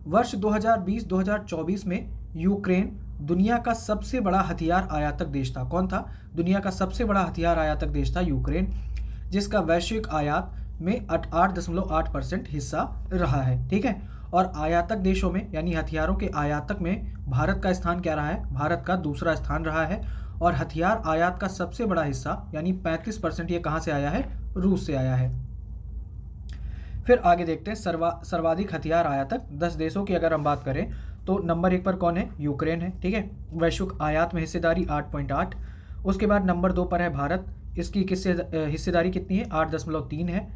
वर्ष 2020-2024 में यूक्रेन दुनिया का सबसे बड़ा हथियार आयातक देश था। कौन था? दुनिया का सबसे बड़ा हथियार आयातक देश था यूक्रेन, जिसका वैश्विक आयात में 8.8% हिस्सा रहा है, ठीक है। और आयातक देशों में यानी हथियारों के आयातक में भारत का स्थान क्या रहा है? भारत का दूसरा स्थान रहा है। और हथियार आयात का सबसे बड़ा हिस्सा यानी 35% ये कहाँ से आया है? रूस से आया है। फिर आगे देखते हैं, सर्वाधिक हथियार आयातक 10 देशों की अगर हम बात करें तो नंबर 1 पर कौन है? यूक्रेन है, ठीक है। वैश्विक आयात में हिस्सेदारी 8.8। उसके बाद नंबर 2 पर है भारत, इसकी हिस्सेदारी कितनी है? 8.3 है।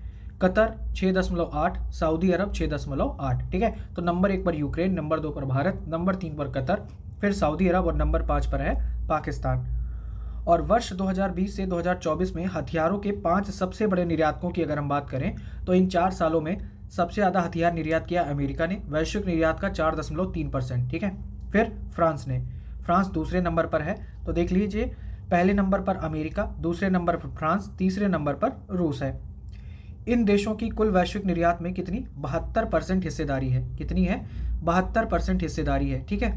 कतर 6.8, सऊदी अरब 6.8, ठीक है। तो नंबर 1 पर यूक्रेन, नंबर 2 पर भारत, नंबर 3 पर कतर, फिर सऊदी अरब और नंबर 5 पर है पाकिस्तान। और वर्ष 2020 से 2024 में हथियारों के 5 सबसे बड़े निर्यातकों की अगर हम बात करें तो इन 4 सालों में सबसे ज़्यादा हथियार निर्यात किया अमेरिका ने, वैश्विक निर्यात का 4.3%, ठीक है। फिर फ्रांस ने, फ्रांस दूसरे नंबर पर है। तो देख लीजिए, पहले नंबर पर अमेरिका, दूसरे नंबर पर फ्रांस, तीसरे नंबर पर रूस है। इन देशों की कुल वैश्विक निर्यात में कितनी? 72% हिस्सेदारी है। कितनी है? 72% हिस्सेदारी है, ठीक है।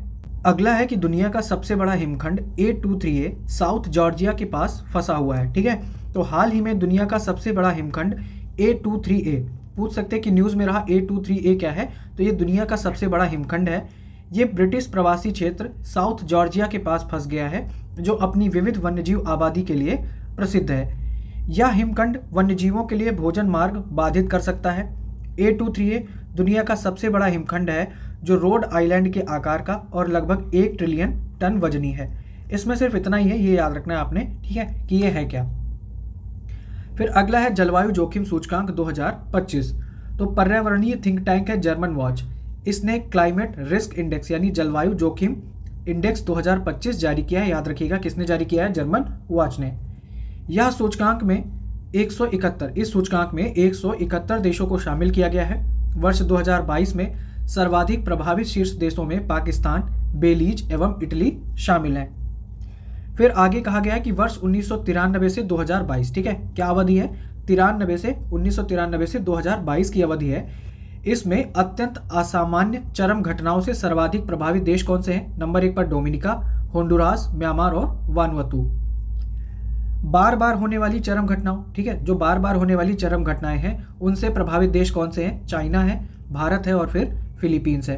अगला है कि दुनिया का सबसे बड़ा हिमखंड A23A साउथ जॉर्जिया के पास फंसा हुआ है, ठीक है। तो हाल ही में दुनिया का सबसे बड़ा हिमखंड A23A, पूछ सकते हैं कि न्यूज़ में रहा A23A क्या है, तो ये दुनिया का सबसे बड़ा हिमखंड है। ये ब्रिटिश प्रवासी क्षेत्र साउथ जॉर्जिया के पास फंस गया है, जो अपनी विविध वन्यजीव आबादी के लिए प्रसिद्ध है। यह हिमखंड वन्यजीवों के लिए भोजन मार्ग बाधित कर सकता है। A23A दुनिया का सबसे बड़ा हिमखंड है जो रोड आइलैंड के आकार का और लगभग 1 ट्रिलियन टन वजनी है। इसमें सिर्फ इतना ही है, ये याद रखना है आपने, ठीक है, कि ये है क्या। फिर अगला है जलवायु जोखिम सूचकांक 2025। तो पर्यावरणीय थिंक टैंक है जर्मन वॉच, इसने क्लाइमेट रिस्क इंडेक्स यानी जलवायु जोखिम इंडेक्स 2025 जारी किया है। याद रखिएगा किसने जारी किया है? जर्मन वॉच ने। यह सूचकांक में 171, इस सूचकांक में 171 देशों को शामिल किया गया है। वर्ष 2022 में सर्वाधिक प्रभावित शीर्ष देशों में पाकिस्तान, बेलीज एवं इटली शामिल हैं। फिर आगे कहा गया है कि वर्ष 1993 से 2022, ठीक है, क्या अवधि है? 1993 से 2022 की अवधि है। इसमें अत्यंत असामान्य चरम घटनाओं से सर्वाधिक प्रभावित देश कौन से हैं? नंबर 1 पर डोमिनिका, होंडुरास, म्यांमार और वानुअतु। बार बार होने वाली चरम घटनाओं, ठीक है, जो बार बार होने वाली चरम घटनाएं हैं उनसे प्रभावित देश कौन से हैं? चाइना है, भारत है और फिर फिलीपींस है।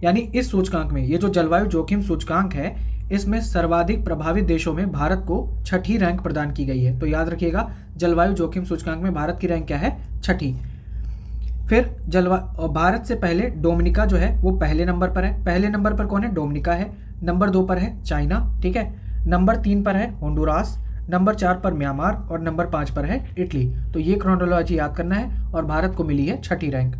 यानी इस सूचकांक में, ये जो जलवायु जोखिम सूचकांक है, इसमें सर्वाधिक प्रभावित देशों में भारत को 6ठी रैंक प्रदान की गई है। तो याद रखिएगा जलवायु जोखिम सूचकांक में भारत की रैंक क्या है? 6ठी। फिर भारत से पहले डोमिनिका जो है वो पहले नंबर पर है। पहले नंबर पर कौन है? डोमिनिका है। नंबर 2 पर है चाइना, ठीक है। नंबर 3 पर है होंडुरास, नंबर 4 पर म्यांमार और नंबर 5 पर है इटली। तो ये क्रोनोलॉजी याद करना है और भारत को मिली है 6ठी रैंक।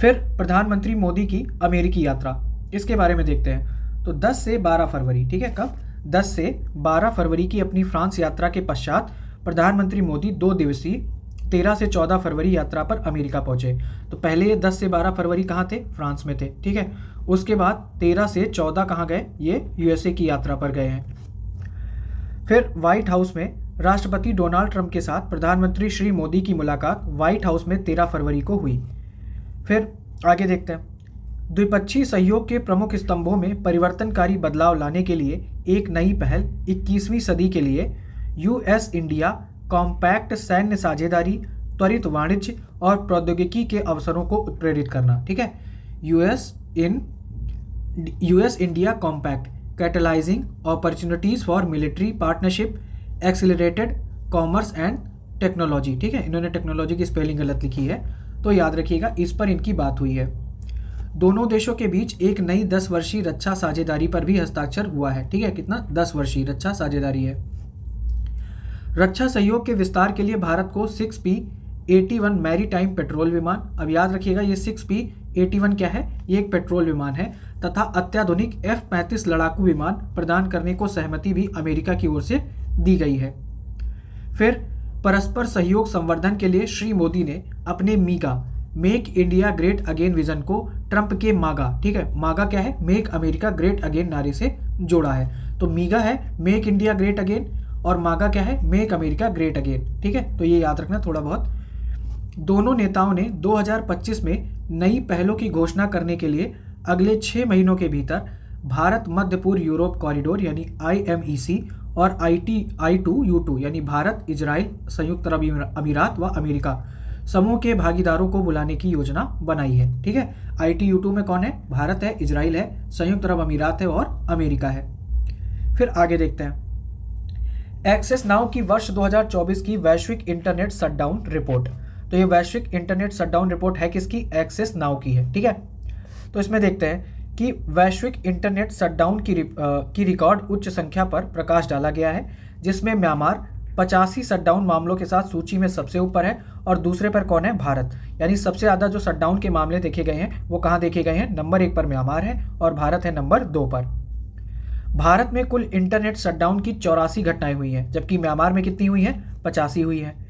फिर प्रधानमंत्री मोदी की अमेरिकी यात्रा, इसके बारे में देखते हैं। तो 10 से 12 फरवरी, ठीक है, कब? 10 से 12 फरवरी की अपनी फ्रांस यात्रा के पश्चात प्रधानमंत्री मोदी 2 दिवसीय 13 से 14 फरवरी यात्रा पर अमेरिका पहुंचे। तो पहले ये 10 से 12 फरवरी कहाँ थे? फ्रांस में थे, ठीक है। उसके बाद 13 से 14 कहाँ गए? ये यूएसए की यात्रा पर गए हैं। फिर व्हाइट हाउस में राष्ट्रपति डोनाल्ड ट्रंप के साथ प्रधानमंत्री श्री मोदी की मुलाकात व्हाइट हाउस में 13 फरवरी को हुई। फिर आगे देखते हैं, द्विपक्षीय सहयोग के प्रमुख स्तंभों में परिवर्तनकारी बदलाव लाने के लिए एक नई पहल 21वीं सदी के लिए यूएस इंडिया कॉम्पैक्ट सैन्य साझेदारी, त्वरित वाणिज्य और प्रौद्योगिकी के अवसरों को उत्प्रेरित करना। ठीक है, US India compact, catalysing opportunities for military partnership, accelerated commerce and technology. ठीक है, इन्होंने टेक्नोलॉजी की स्पेलिंग गलत लिखी है, तो याद रखिएगा, इस पर इनकी बात हुई है। दोनों देशों के बीच एक नई 10 वर्षीय रक्षा साझेदारी पर भी हस्ताक्षर हुआ है। ठीक है, कितना, 10 वर्षीय रक्षा साझेदारी है। रक्षा सहयोग के विस्तार के लिए भारत को 6P-81 मैरीटाइम पेट्रोल विमान, अब याद रखिएगा ये 6P-81 क्या है, ये एक पेट्रोल विमान है, तथा अत्याधुनिक F-35 लड़ाकू विमान प्रदान करने को सहमति भी अमेरिका की ओर से दी गई है। फिर परस्पर सहयोग संवर्धन के लिए श्री मोदी ने अपने MIGA, make India great again vision को ट्रंप के मागा, ठीक है, मागा क्या है, मेक अमेरिका ग्रेट अगेन नारे से जोड़ा है। तो मीगा है मेक इंडिया ग्रेट अगेन और मागा क्या है, मेक अमेरिका ग्रेट अगेन। ठीक है, तो ये याद रखना थोड़ा बहुत। दोनों नेताओं ने 2025 में नई पहलों की घोषणा करने के लिए अगले 6 महीनों के भीतर भारत मध्य पूर्व यूरोप कॉरिडोर यानी IMEC और I2U2 यानी भारत, इजराइल, संयुक्त अरब अमीरात व अमेरिका समूह के भागीदारों को बुलाने की योजना बनाई है। ठीक है, I2U2 में कौन है, भारत है, इजराइल है, संयुक्त अरब अमीरात है और अमेरिका है। फिर आगे देखते हैं एक्सेस नाउ की वर्ष 2024 की वैश्विक इंटरनेट शटडाउन रिपोर्ट। तो ये वैश्विक इंटरनेट शटडाउन रिपोर्ट है किसकी, एक्सेस नाउ की है। ठीक है, तो इसमें देखते हैं कि वैश्विक इंटरनेट शटडाउन की रिकॉर्ड उच्च संख्या पर प्रकाश डाला गया है, जिसमें म्यांमार 85 शटडाउन मामलों के साथ सूची में सबसे ऊपर है और दूसरे पर कौन है, भारत। यानी सबसे ज़्यादा जो शटडाउन के मामले देखे गए हैं वो कहाँ देखे गए हैं, नंबर 1 पर म्यांमार है और भारत है नंबर 2 पर। भारत में कुल इंटरनेट शटडाउन की 84 घटनाएं हुई हैं, जबकि म्यांमार में कितनी हुई हैं, 85 हुई हैं।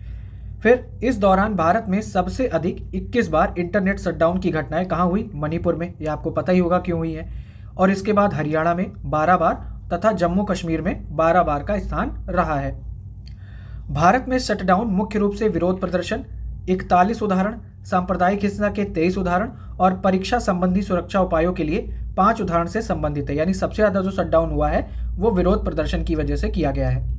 फिर इस दौरान भारत में सबसे अधिक 21 बार इंटरनेट शटडाउन की घटनाएं कहाँ हुई, मणिपुर में, ये आपको पता ही होगा क्यों हुई है। और इसके बाद हरियाणा में 12 बार तथा जम्मू कश्मीर में 12 बार का स्थान रहा है। भारत में शटडाउन मुख्य रूप से विरोध प्रदर्शन, 41 उदाहरण, सांप्रदायिक हिंसा के 23 उदाहरण और परीक्षा संबंधी सुरक्षा उपायों के लिए 5 उदाहरण से संबंधित है। यानी सबसे ज्यादा जो शटडाउन हुआ है वो विरोध प्रदर्शन की वजह से किया गया है।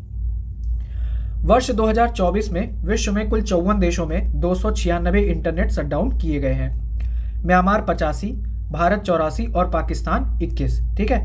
वर्ष 2024 में विश्व में कुल 54 देशों में 296 इंटरनेट शटडाउन किए गए हैं। म्यांमार 85, भारत 84 और पाकिस्तान 21। ठीक है,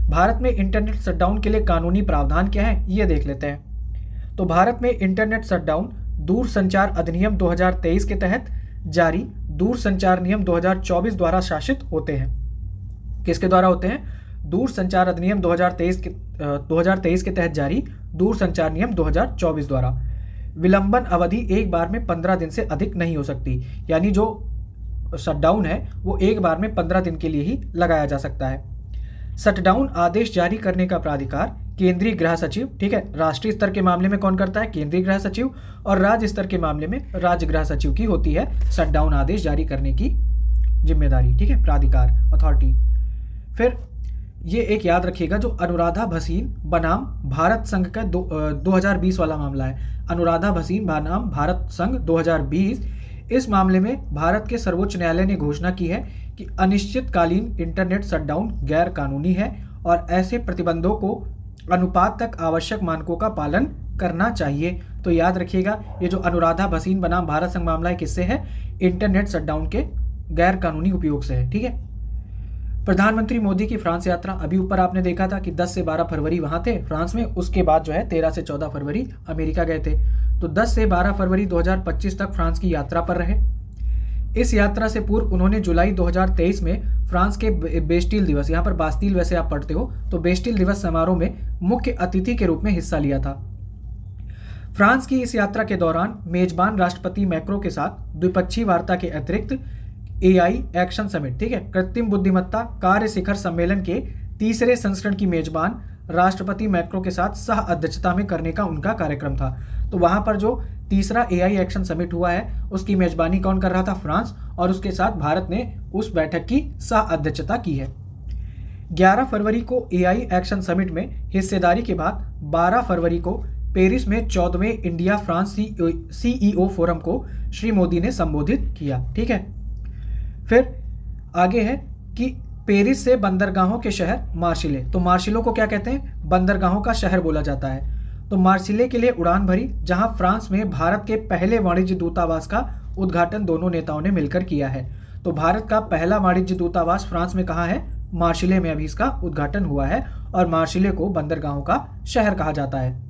भारत में इंटरनेट शटडाउन के लिए कानूनी प्रावधान क्या है ये देख लेते हैं। तो भारत में इंटरनेट शटडाउन दूरसंचार अधिनियम 2023 के तहत जारी दूरसंचार नियम 2024 द्वारा शासित होते हैं। किसके द्वारा होते हैं, दूरसंचार अधिनियम 2023 के तहत जारी दूरसंचार नियम 2024 द्वारा। विलंबन अवधि एक बार में 15 दिन से अधिक नहीं हो सकती, यानी जो शटडाउन है वो एक बार में 15 दिन के लिए ही लगाया जा सकता है। शटडाउन आदेश जारी करने का प्राधिकार केंद्रीय गृह सचिव, ठीक है, राष्ट्रीय स्तर के मामले में कौन करता है, केंद्रीय गृह सचिव, और राज्य स्तर के मामले में राज्य गृह सचिव की होती है शटडाउन आदेश जारी करने की जिम्मेदारी। ठीक है, प्राधिकार, अथॉरिटी। फिर ये एक याद रखिएगा, जो अनुराधा भसीन बनाम भारत संघ का 2020 वाला मामला है, अनुराधा भसीन बनाम भारत संघ 2020, इस मामले में भारत के सर्वोच्च न्यायालय ने घोषणा की है कि अनिश्चितकालीन इंटरनेट शटडाउन गैर कानूनी है और ऐसे प्रतिबंधों को अनुपात तक आवश्यक मानकों का पालन करना चाहिए। तो याद रखिएगा, ये जो अनुराधा भसीन बनाम भारत संघ मामला है किससे है, इंटरनेट शटडाउन के गैर कानूनी उपयोग से है। ठीक है, प्रधानमंत्री मोदी की फ्रांस यात्रा, अभी ऊपर आपने देखा था कि 10 से 12 फरवरी वहां थे फ्रांस में, उसके बाद जो है 13 से 14 फरवरी अमेरिका गए थे। तो 10 से 12 फरवरी 2025 तक फ्रांस की यात्रा पर रहे। इस यात्रा से पूर्व उन्होंने जुलाई 2023 में फ्रांस के बेस्टिल दिवस, यहाँ पर बास्तील वैसे आप पढ़ते हो, तो बेस्टिल दिवस समारोह में मुख्य अतिथि के रूप में हिस्सा लिया था। फ्रांस की इस यात्रा के दौरान मेजबान राष्ट्रपति मैक्रो के साथ द्विपक्षीय वार्ता के अतिरिक्त AI एक्शन समिट, ठीक है, कृत्रिम बुद्धिमत्ता कार्य शिखर सम्मेलन के तीसरे संस्करण की मेजबान राष्ट्रपति मैक्रो के साथ सह अध्यक्षता में करने का उनका कार्यक्रम था। तो वहां पर जो तीसरा AI एक्शन समिट हुआ है उसकी मेजबानी कौन कर रहा था, फ्रांस, और उसके साथ भारत ने उस बैठक की सह अध्यक्षता की है। 11 फरवरी को AI एक्शन समिट में हिस्सेदारी के बाद 12 फरवरी को पेरिस में 14वें इंडिया फ्रांस CEO फोरम को श्री मोदी ने संबोधित किया। ठीक है, फिर आगे है कि पेरिस से बंदरगाहों के शहर मार्शिले, तो मार्शिलों को क्या कहते हैं, बंदरगाहों का शहर बोला जाता है। तो मार्सिले के लिए उड़ान भरी, जहां फ्रांस में भारत के पहले वाणिज्य दूतावास का उद्घाटन दोनों नेताओं ने मिलकर किया है। तो भारत का पहला वाणिज्य दूतावास फ्रांस में कहाँ है? मार्सिले में अभी इसका उद्घाटन हुआ है, और मार्सिले को बंदरगाहों का शहर कहा जाता है।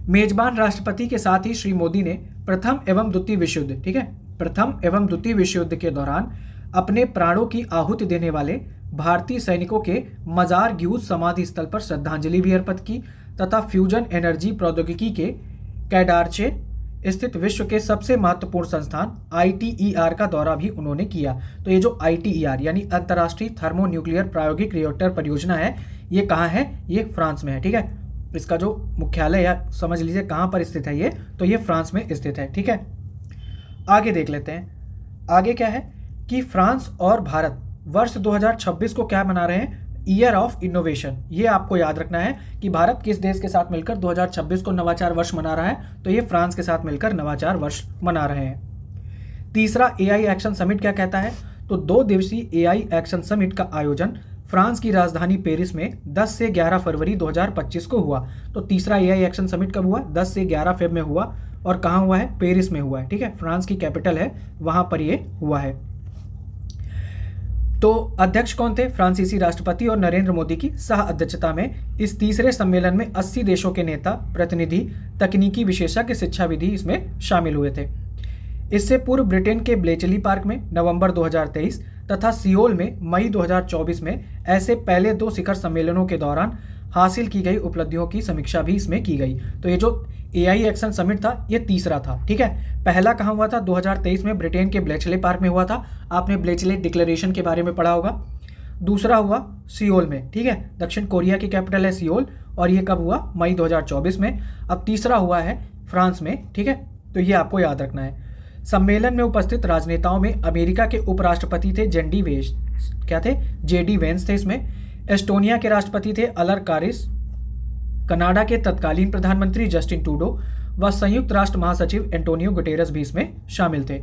मेजबान राष्ट्रपति के साथ ही श्री मोदी ने प्रथम एवं द्वितीय विश्व युद्ध, ठीक है, प्रथम एवं द्वितीय विश्व युद्ध के दौरान अपने प्राणों की आहुति देने वाले भारतीय सैनिकों के मजार ग्यूज समाधि स्थल पर श्रद्धांजलि भी अर्पित की, तथा फ्यूजन एनर्जी प्रौद्योगिकी के कैडारचे स्थित विश्व के सबसे महत्वपूर्ण संस्थान ITER का दौरा भी उन्होंने किया। तो ये जो ITER यानी अंतर्राष्ट्रीय थर्मोन्यूक्लियर प्रायोगिक रिएक्टर परियोजना है, ये कहाँ है? ये फ्रांस में है, ठीक है। इसका जो मुख्यालय या समझ लीजिए कहाँ पर स्थित है ये, तो ये फ्रांस में स्थित है, ठीक है। आगे देख लेते हैं। आगे क्या है कि फ्रांस और भारत वर्ष 2026 को क्या मना रहे हैं? Year of innovation. ये आपको याद रखना है कि भारत किस देश के साथ मिलकर 2026 को नवाचार वर्ष मना रहा है, तो ये फ्रांस के साथ मिलकर नवाचार वर्ष मना रहे हैं। तीसरा, AI एक्शन समिट क्या कहता है? तो 2 दिवसीय AI एक्शन समिट का आयोजन फ्रांस की राजधानी पेरिस में 10 से 11 फरवरी 2025 को हुआ। तो तीसरा AI एक्शन समिट कब हुआ? 10 से 11 फेब में हुआ, और कहाँ हुआ है? पेरिस में हुआ है, ठीक है। फ्रांस की कैपिटल है, वहां पर ये हुआ है। तो अध्यक्ष कौन थे? फ्रांसीसी राष्ट्रपति, और नरेंद्र मोदी की सह अध्यक्षता में इस तीसरे सम्मेलन में 80 देशों के नेता, प्रतिनिधि, तकनीकी विशेषज्ञ, शिक्षाविदी इसमें शामिल हुए थे। इससे पूर्व ब्रिटेन के ब्लेचली पार्क में नवंबर 2023 तथा सियोल में मई 2024 में ऐसे पहले 2 शिखर सम्मेलनों के दौरान हासिल की गई उपलब्धियों की समीक्षा भी इसमें की गई। तो ये जो AI एक्शन समिट था, ये तीसरा था, ठीक है। पहला कहाँ हुआ था? 2023 में ब्रिटेन के ब्लेचले पार्क में हुआ था, आपने ब्लेचले डिक्लेरेशन के बारे में पढ़ा होगा। दूसरा हुआ सियोल में, ठीक है, दक्षिण कोरिया की कैपिटल है सियोल, और ये कब हुआ? मई 2024 में। अब तीसरा हुआ है फ्रांस में, ठीक है, तो ये आपको याद रखना है। सम्मेलन में उपस्थित राजनेताओं में अमेरिका के उपराष्ट्रपति थे JD वेंस थे इसमें, एस्टोनिया के राष्ट्रपति थे अलर कारिस, कनाडा के तत्कालीन प्रधानमंत्री जस्टिन ट्रूडो व संयुक्त राष्ट्र महासचिव एंटोनियो गुटेरस भी इसमें शामिल थे।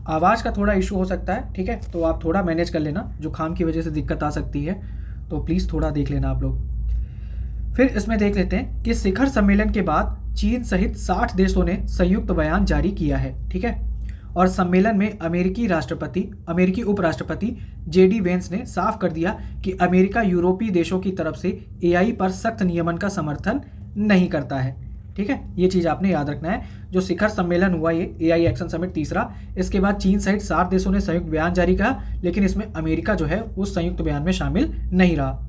आवाज़ का थोड़ा इशू हो सकता है, ठीक है, तो आप थोड़ा मैनेज कर लेना, जुकाम की वजह से दिक्कत आ सकती है, तो प्लीज़ थोड़ा देख लेना आप लोग। फिर इसमें देख लेते हैं कि शिखर सम्मेलन के बाद चीन सहित 60 देशों ने संयुक्त बयान जारी किया है, ठीक है। और सम्मेलन में अमेरिकी उपराष्ट्रपति JD वेंस ने साफ कर दिया कि अमेरिका यूरोपीय देशों की तरफ से AI पर सख्त नियमन का समर्थन नहीं करता है, ठीक है। ये चीज़ आपने याद रखना है। जो शिखर सम्मेलन हुआ ये AI एक्शन समिट तीसरा, इसके बाद चीन सहित 60 देशों ने संयुक्त बयान जारी किया, लेकिन इसमें अमेरिका जो है उस संयुक्त बयान में शामिल नहीं रहा।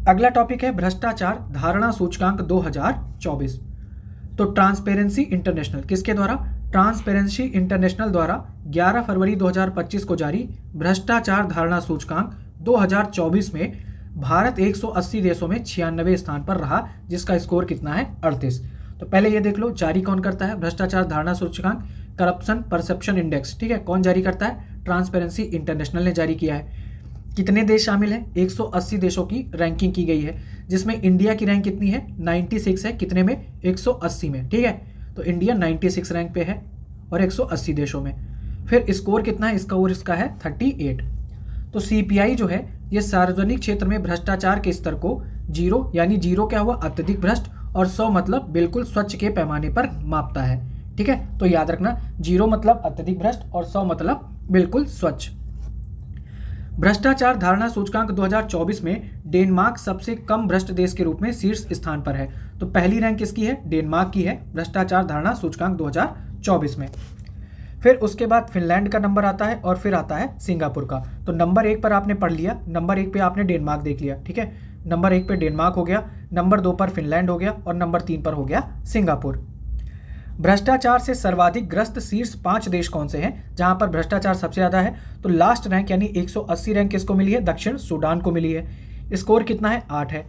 अगला टॉपिक है भ्रष्टाचार धारणा सूचकांक 2024। तो ट्रांसपेरेंसी इंटरनेशनल किसके द्वारा? ट्रांसपेरेंसी इंटरनेशनल द्वारा 11 फरवरी 2025 को जारी भ्रष्टाचार धारणा सूचकांक 2024 में भारत 180 देशों में 96वें स्थान पर रहा, जिसका स्कोर कितना है? 38। तो पहले ये देख लो जारी कौन करता है भ्रष्टाचार धारणा सूचकांक? करप्शन परसेप्शन इंडेक्स, ठीक है, कौन जारी करता है? ट्रांसपेरेंसी इंटरनेशनल ने जारी किया है। कितने देश शामिल हैं? 180 देशों की रैंकिंग की गई है, जिसमें इंडिया की रैंक कितनी है? 96 है। कितने में? 180 में, ठीक है। तो इंडिया 96 रैंक पे है और 180 देशों में। फिर स्कोर कितना है? स्कोर इसका है 38। तो CPI जो है ये सार्वजनिक क्षेत्र में भ्रष्टाचार के स्तर को 0 यानी 0 क्या हुआ? अत्यधिक भ्रष्ट, और 100 मतलब बिल्कुल स्वच्छ के पैमाने पर मापता है, ठीक है। तो याद रखना 0 मतलब अत्यधिक भ्रष्ट और 100 मतलब बिल्कुल स्वच्छ। भ्रष्टाचार धारणा सूचकांक 2024 में डेनमार्क सबसे कम भ्रष्ट देश के रूप में शीर्ष स्थान पर है। तो पहली रैंक किसकी है? डेनमार्क की है भ्रष्टाचार धारणा सूचकांक 2024 में। फिर उसके बाद फिनलैंड का नंबर आता है और फिर आता है सिंगापुर का। तो नंबर 1 पर आपने पढ़ लिया, नंबर 1 पे आपने डेनमार्क देख लिया, ठीक है। नंबर 1 पे डेनमार्क हो गया, नंबर 2 पर फिनलैंड हो गया और नंबर 3 पर हो गया सिंगापुर। भ्रष्टाचार से सर्वाधिक ग्रस्त शीर्ष 5 देश कौन से हैं जहां पर भ्रष्टाचार सबसे ज्यादा है? तो लास्ट रैंक यानी 180 रैंक किसको मिली है? दक्षिण सूडान को मिली है। स्कोर कितना है? 8 है।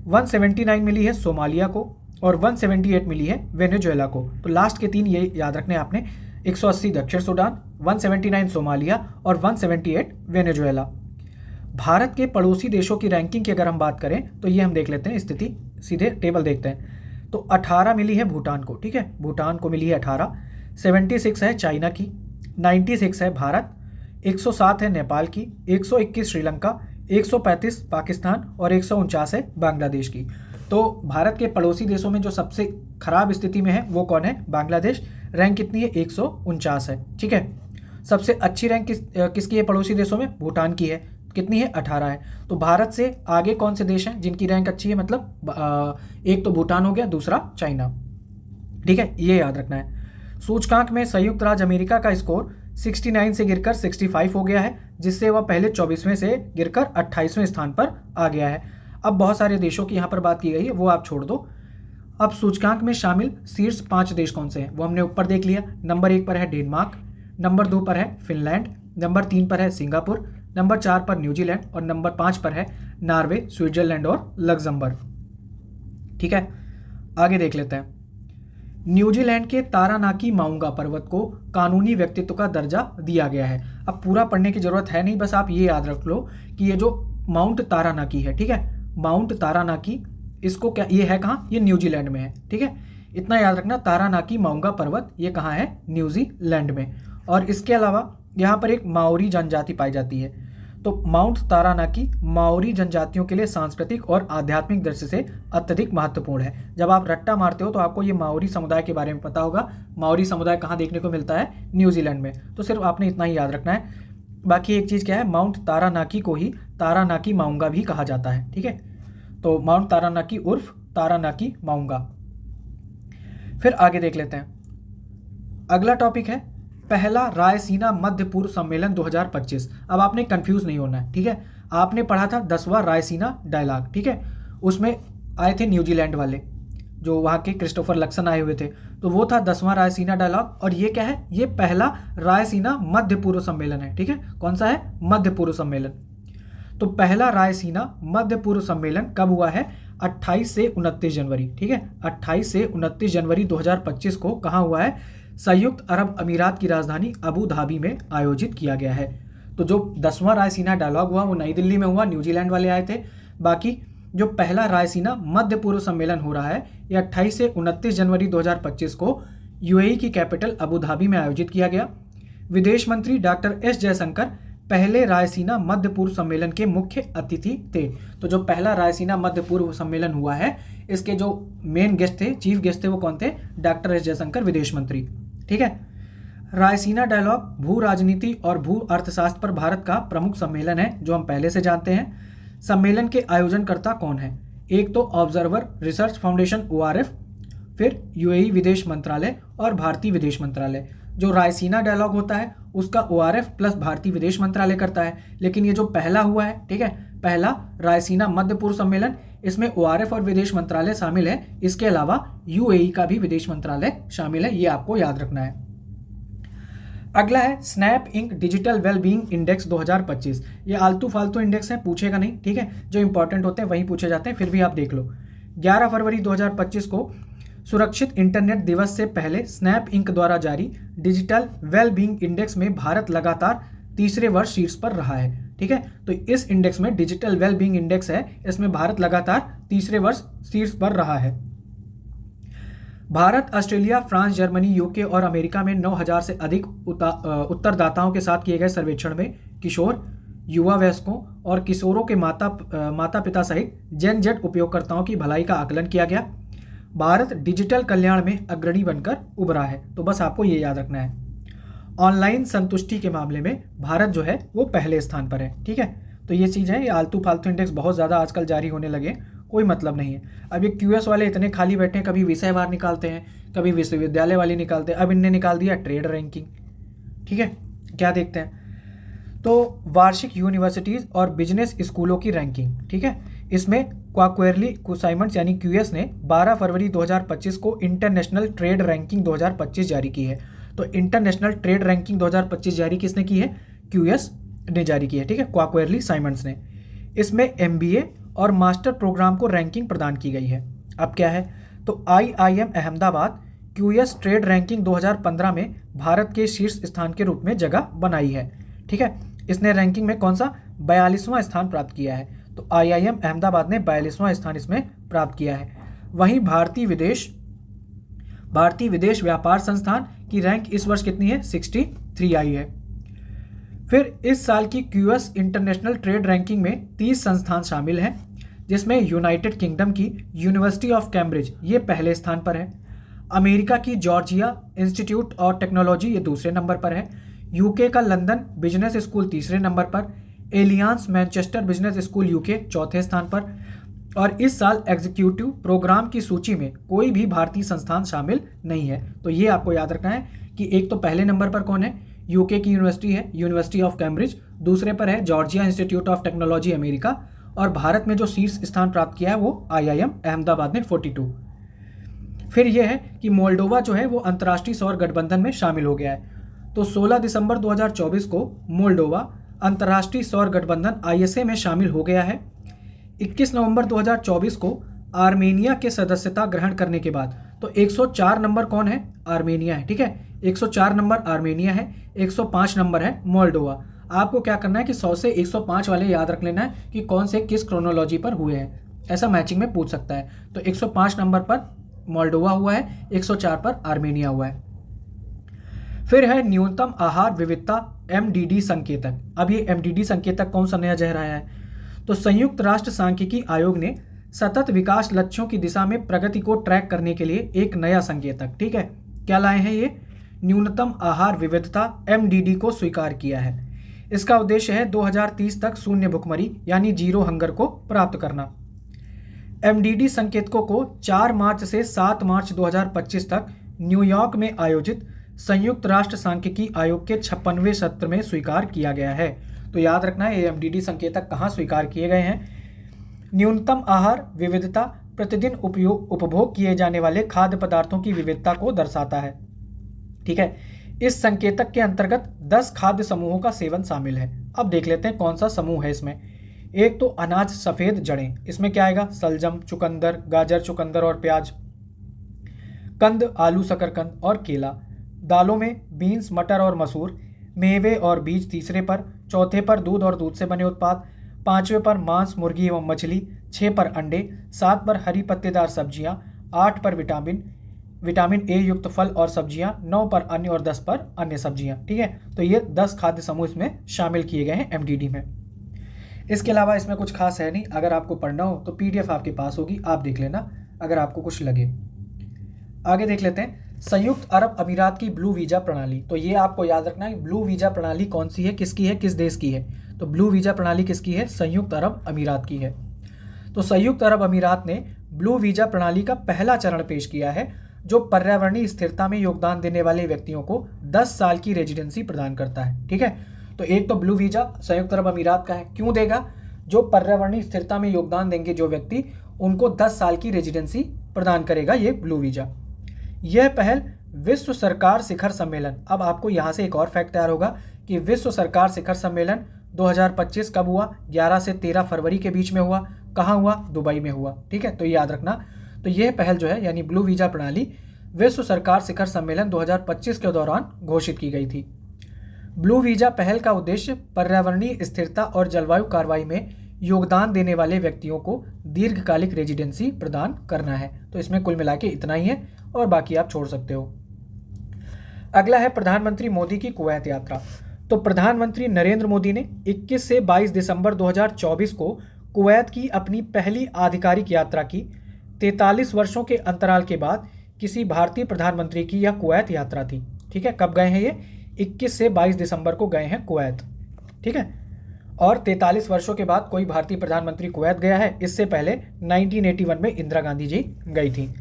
179 मिली है सोमालिया को और 178 मिली है वेनेजुएला को। तो लास्ट के 3 ये याद रखने आपने, 180 दक्षिण सूडान, 179 सोमालिया और 178 वेनेजुएला। भारत के पड़ोसी देशों की रैंकिंग की अगर हम बात करें तो ये हम देख लेते हैं स्थिति, सीधे टेबल देखते हैं। तो 18 मिली है भूटान को, ठीक है, भूटान को मिली है 18। 76 है चाइना की, 96 है भारत, 107 है नेपाल की, 121 श्रीलंका, 135 पाकिस्तान और 149 है बांग्लादेश की। तो भारत के पड़ोसी देशों में जो सबसे खराब स्थिति में है वो कौन है? बांग्लादेश। रैंक कितनी है? 149 है। ठीक है। सबसे अच्छी रैंक किसकी है पड़ोसी देशों में? भूटान की है। कितनी है? 18 है। तो भारत से आगे कौन से देश हैं जिनकी रैंक अच्छी है? मतलब एक तो भूटान हो गया, दूसरा चाइना। ठीक है, ये याद रखना है। सूचकांक में संयुक्त राज्य अमेरिका का स्कोर 69 से गिरकर 65 हो गया है, जिससे वह पहले 24वें से गिरकर 28वें स्थान पर आ गया है। अब बहुत सारे देशों की यहाँ पर बात की गई है, वो आप छोड़ दो। अब सूचकांक में शामिल शीर्ष 5 देश कौन से हैं वो हमने ऊपर देख लिया। नंबर 1 पर है डेनमार्क, नंबर 2 पर है फिनलैंड, नंबर 3 पर है सिंगापुर, नंबर 4 पर न्यूजीलैंड और नंबर 5 पर है नॉर्वे, स्विट्जरलैंड और लग्जमबर्ग। ठीक है, आगे देख लेते हैं। न्यूजीलैंड के तारानाकी माउंगा पर्वत को कानूनी व्यक्तित्व का दर्जा दिया गया है। अब पूरा पढ़ने की जरूरत है नहीं, बस आप ये याद रख लो कि ये जो माउंट तारानाकी है, ठीक है, माउंट तारानाकी, इसको क्या, ये है कहाँ? ये न्यूजीलैंड में है। ठीक है, इतना याद रखना, तारानाकी माउंगा पर्वत ये कहाँ है? न्यूजीलैंड में। और इसके अलावा यहाँ पर एक माओरी जनजाति पाई जाती है। तो माउंट तारानाकी माओरी जनजातियों के लिए सांस्कृतिक और आध्यात्मिक दृष्टि से अत्यधिक महत्वपूर्ण है। जब आप रट्टा मारते हो तो आपको ये माओरी समुदाय के बारे में पता होगा। माओरी समुदाय कहाँ देखने को मिलता है? न्यूजीलैंड में। तो सिर्फ आपने इतना ही याद रखना है। बाकी एक चीज़ क्या है, माउंट तारानाकी को ही तारानाकी माउंगा भी कहा जाता है। ठीक है, तो माउंट तारानाकी उर्फ तारानाकी माउंगा। फिर आगे देख लेते हैं। अगला टॉपिक है पहला रायसीना मध्य पूर्व सम्मेलन 2025। अब आपने कंफ्यूज नहीं होना है। ठीक है, आपने पढ़ा था 10वां रायसीना डायलॉग। ठीक है, उसमें आए थे न्यूजीलैंड वाले, जो वहाँ के क्रिस्टोफर लक्सन आए हुए थे, तो वो था 10वां रायसीना डायलॉग। और ये क्या है? ये पहला रायसीना मध्य पूर्व सम्मेलन है। ठीक है, कौन सा है? मध्य पूर्व सम्मेलन। तो पहला रायसीना मध्य पूर्व सम्मेलन कब हुआ है? 28 से 29 जनवरी। ठीक है, 28 से 29 जनवरी 2025 को कहाँ हुआ है? संयुक्त अरब अमीरात की राजधानी अबू धाबी में आयोजित किया गया है। तो जो 10वां रायसीना डायलॉग हुआ वो नई दिल्ली में हुआ, न्यूजीलैंड वाले आए थे। बाकी जो पहला रायसीना मध्य पूर्व सम्मेलन हो रहा है ये 28 से 29 जनवरी 2025 को यूएई की कैपिटल अबू धाबी में आयोजित किया गया। विदेश मंत्री डॉक्टर एस जयशंकर पहले रायसीना मध्य पूर्व सम्मेलन के मुख्य अतिथि थे। तो जो पहला रायसीना मध्य पूर्व सम्मेलन हुआ है, इसके जो मेन गेस्ट थे, चीफ गेस्ट थे, वो कौन थे? डॉक्टर एस जयशंकर, विदेश मंत्री। ठीक है, रायसीना डायलॉग भू राजनीति और भू अर्थशास्त्र पर भारत का प्रमुख सम्मेलन है, जो हम पहले से जानते हैं। सम्मेलन के आयोजनकर्ता कौन है? एक तो ऑब्जर्वर रिसर्च फाउंडेशन ORF, फिर यूएई विदेश मंत्रालय और भारतीय विदेश मंत्रालय। जो रायसीना डायलॉग होता है उसका ORF प्लस भारतीय विदेश मंत्रालय करता है, लेकिन ये जो पहला हुआ है, ठीक है, पहला रायसीना मध्य पूर्व सम्मेलन, इसमें ORF और विदेश मंत्रालय शामिल है। इसके अलावा यूएई का भी विदेश मंत्रालय शामिल है, ये आपको याद रखना है। अगला है Snap Inc digital wellbeing index 2025। ये आलतू फालतू इंडेक्स है, पूछेगा नहीं। ठीक है, जो इंपॉर्टेंट होते हैं वही पूछे जाते हैं, फिर भी आप देख लो। 11 फरवरी 2025 को सुरक्षित इंटरनेट दिवस से पहले स्नैप इंक द्वारा जारी डिजिटल वेलबींग इंडेक्स में भारत लगातार तीसरे वर्ष शीर्ष पर रहा है। ठीक है, तो इस इंडेक्स में डिजिटल वेलबींग इंडेक्स है, इसमें भारत लगातार तीसरे वर्ष शीर्ष पर रहा है। Bharat, Australia, France, Germany, UK और अमेरिका में 9000 से अधिक उत्तरदाताओं के साथ किए गए सर्वेक्षण में किशोर, युवा वयस्कों और किशोरों के माता पिता सहित जेन जेड उपयोगकर्ताओं की भलाई का आकलन किया गया। भारत डिजिटल कल्याण में अग्रणी बनकर उभरा है। तो बस आपको ये याद रखना है। ऑनलाइन संतुष्टि के मामले में भारत जो है वो पहले स्थान पर है। ठीक है, तो ये चीज़ है। ये आलतू फालतू इंडेक्स बहुत ज़्यादा आजकल जारी होने लगे, कोई मतलब नहीं है। अब ये QS वाले इतने खाली बैठे हैं, कभी विषय वार निकालते हैं, कभी विश्वविद्यालय वाले निकालते हैं, अब इनने निकाल दिया ट्रेड रैंकिंग। ठीक है, क्या देखते हैं? तो वार्षिक यूनिवर्सिटीज़ और बिजनेस स्कूलों की रैंकिंग। ठीक है, इसमें क्वाक्वेरली साइमंड्स यानी QS ने 12 फरवरी 2025 को इंटरनेशनल ट्रेड रैंकिंग 2025 जारी की है। तो इंटरनेशनल ट्रेड रैंकिंग 2025 जारी किसने की है? QS ने जारी की है। ठीक है, क्वाक्वेरली साइमंड्स ने। इसमें MBA और मास्टर प्रोग्राम को रैंकिंग प्रदान की गई है। अब क्या है? तो IIM Ahmedabad QS trade ranking 2015 में भारत के शीर्ष स्थान के रूप में जगह बनाई है। ठीक है, इसने रैंकिंग में कौन सा? 42वां स्थान प्राप्त किया है। तो IIM अहमदाबाद ने 42वां स्थान इसमें प्राप्त किया है। वहीं भारतीय विदेश व्यापार संस्थान की रैंक इस वर्ष कितनी है? 63 आई है। फिर इस साल की QS इंटरनेशनल ट्रेड रैंकिंग में 30 संस्थान शामिल हैं। जिसमें यूनाइटेड किंगडम की यूनिवर्सिटी ऑफ कैम्ब्रिज ये पहले स्थान पर है, अमेरिका की जॉर्जिया इंस्टीट्यूट ऑफ टेक्नोलॉजी ये दूसरे नंबर पर है, यूके का लंदन बिजनेस स्कूल तीसरे नंबर पर, Alliance Manchester business school UK चौथे स्थान पर। और इस साल एग्जीक्यूटिव प्रोग्राम की सूची में कोई भी भारतीय संस्थान शामिल नहीं है। तो ये आपको याद रखना है कि एक तो पहले नंबर पर कौन है, यूके की यूनिवर्सिटी है, यूनिवर्सिटी ऑफ कैम्ब्रिज, दूसरे पर है Georgia institute of technology America, और भारत में जो शीर्ष स्थान प्राप्त किया है वो IIM अहमदाबाद ने 42। फिर यह है कि मोल्डोवा जो है वो अंतर्राष्ट्रीय सौर गठबंधन में शामिल हो गया है। तो 16 दिसंबर 2024 को मोल्डोवा अंतर्राष्ट्रीय सौर गठबंधन ISA में शामिल हो गया है। 21 नवंबर 2024 को आर्मेनिया के सदस्यता ग्रहण करने के बाद, तो 104 नंबर कौन है, आर्मेनिया है, ठीक है, 104 नंबर आर्मेनिया है, 105 नंबर है मोल्डोवा। आपको क्या करना है कि 100 से 105 वाले याद रख लेना है कि कौन से किस क्रोनोलॉजी पर हुए हैं, ऐसा मैचिंग में पूछ सकता है। तो 105 नंबर पर मोल्डोवा हुआ है, 104 पर आर्मेनिया हुआ है। फिर है न्यूनतम आहार विविधता MDD संकेतक। अब ये MDD संकेतक कौन सा नया जहर आया है, तो संयुक्त राष्ट्र सांख्यिकी आयोग ने सतत विकास लक्ष्यों की दिशा में प्रगति को ट्रैक करने के लिए एक नया संकेतक, ठीक है, क्या लाए हैं ये, न्यूनतम आहार विविधता MDD को स्वीकार किया है। इसका उद्देश्य है 2030 तक शून्य भुखमरी यानी जीरो हंगर को प्राप्त करना। MDD संकेतकों को 4 मार्च से 7 मार्च 2025 तक न्यूयॉर्क में आयोजित संयुक्त राष्ट्र सांख्यिकी आयोग के 56वें सत्र में स्वीकार किया गया है। तो याद रखना है ये MDD संकेतक कहाँ स्वीकार किए गए हैं, न्यूनतम आहार विविधता प्रतिदिन उपभोग किए जाने वाले खाद्य पदार्थों की विविधता को दर्शाता है, ठीक है। इस संकेतक के अंतर्गत 10 खाद्य समूहों का सेवन शामिल है। अब देख लेते हैं कौन सा समूह है इसमें। एक तो अनाज सफेद जड़ें, इसमें क्या आएगा, सलजम, चुकंदर, गाजर, चुकंदर और प्याज, कंद, आलू, शकरकंद और केला। दालों में बीन्स, मटर और मसूर, मेवे और बीज तीसरे पर, चौथे पर दूध और दूध से बने उत्पाद, पांचवें पर मांस, मुर्गी एवं मछली, 6 पर अंडे, 7 पर हरी पत्तेदार सब्जियां, 8 पर विटामिन ए युक्त फल और सब्जियां, 9 पर अन्य और 10 पर अन्य सब्जियां, ठीक है। तो ये 10 खाद्य समूह इसमें शामिल किए गए हैं MDD में। इसके अलावा इसमें कुछ खास है नहीं, अगर आपको पढ़ना हो तो PDF आपके पास होगी, आप देख लेना अगर आपको कुछ लगे। आगे देख लेते हैं संयुक्त अरब अमीरात की ब्लू वीजा प्रणाली। तो ये आपको याद रखना है ब्लू वीजा प्रणाली कौन सी है, किसकी है, किस देश की है। तो ब्लू वीजा प्रणाली किसकी है, संयुक्त अरब अमीरात की है। तो संयुक्त अरब अमीरात ने ब्लू वीजा प्रणाली का पहला चरण पेश किया है, जो पर्यावरणीय स्थिरता में योगदान देने वाले व्यक्तियों को 10 साल की रेजिडेंसी प्रदान करता है, ठीक है। तो एक तो ब्लू वीजा संयुक्त अरब अमीरात का है, क्यों देगा, जो पर्यावरणीय स्थिरता में योगदान देंगे जो व्यक्ति, उनको 10 साल की रेजिडेंसी प्रदान करेगा ये ब्लू वीजा। यह पहल विश्व सरकार शिखर सम्मेलन, अब आपको यहाँ से एक और फैक्ट तैयार होगा कि विश्व सरकार शिखर सम्मेलन 2025 कब हुआ, 11 से 13 फरवरी के बीच में हुआ, कहाँ हुआ, दुबई में हुआ, ठीक है। तो ये याद रखना। तो यह पहल जो है यानी ब्लू वीजा प्रणाली विश्व सरकार शिखर सम्मेलन 2025 के दौरान घोषित की गई थी। ब्लू वीजा पहल का उद्देश्य पर्यावरणीय स्थिरता और जलवायु कार्रवाई में योगदान देने वाले व्यक्तियों को दीर्घकालिक रेजिडेंसी प्रदान करना है। तो इसमें कुल मिला के इतना ही है और बाकी आप छोड़ सकते हो। अगला है प्रधानमंत्री मोदी की कुवैत यात्रा। तो प्रधानमंत्री नरेंद्र मोदी ने 21 से 22 दिसंबर 2024 को कुवैत की अपनी पहली आधिकारिक यात्रा की। 43 वर्षों के अंतराल के बाद किसी भारतीय प्रधानमंत्री की यह कुवैत यात्रा थी, ठीक है। कब गए हैं ये, 21 से 22 दिसंबर को गए हैं कुवैत, ठीक है। और 43 वर्षों के बाद कोई भारतीय प्रधानमंत्री कुवैत गया है, इससे पहले 1981 में इंदिरा गांधी जी गई थी।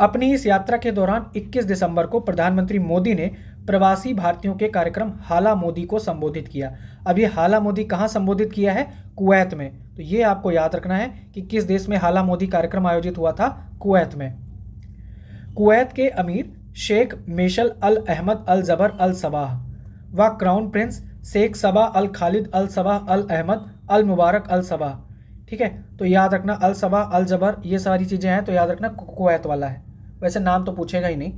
अपनी इस यात्रा के दौरान 21 दिसंबर को प्रधानमंत्री मोदी ने प्रवासी भारतीयों के कार्यक्रम हाला मोदी को संबोधित किया। अब ये हाला मोदी कहाँ संबोधित किया है, कुवैत में। तो ये आपको याद रखना है कि किस देश में हाला मोदी कार्यक्रम आयोजित हुआ था, कुवैत में। कुवैत के अमीर शेख मेशल अल अहमद अल जबर अल सबाह व क्राउन प्रिंस शेख सबा अल खालिद अल सबाह अल अहमद अल मुबारक अल सबाह, ठीक है। तो याद रखना अल सबा अल जबर ये सारी चीज़ें हैं, तो याद रखना कुवैत वाला है, वैसे नाम तो पूछेगा ही नहीं।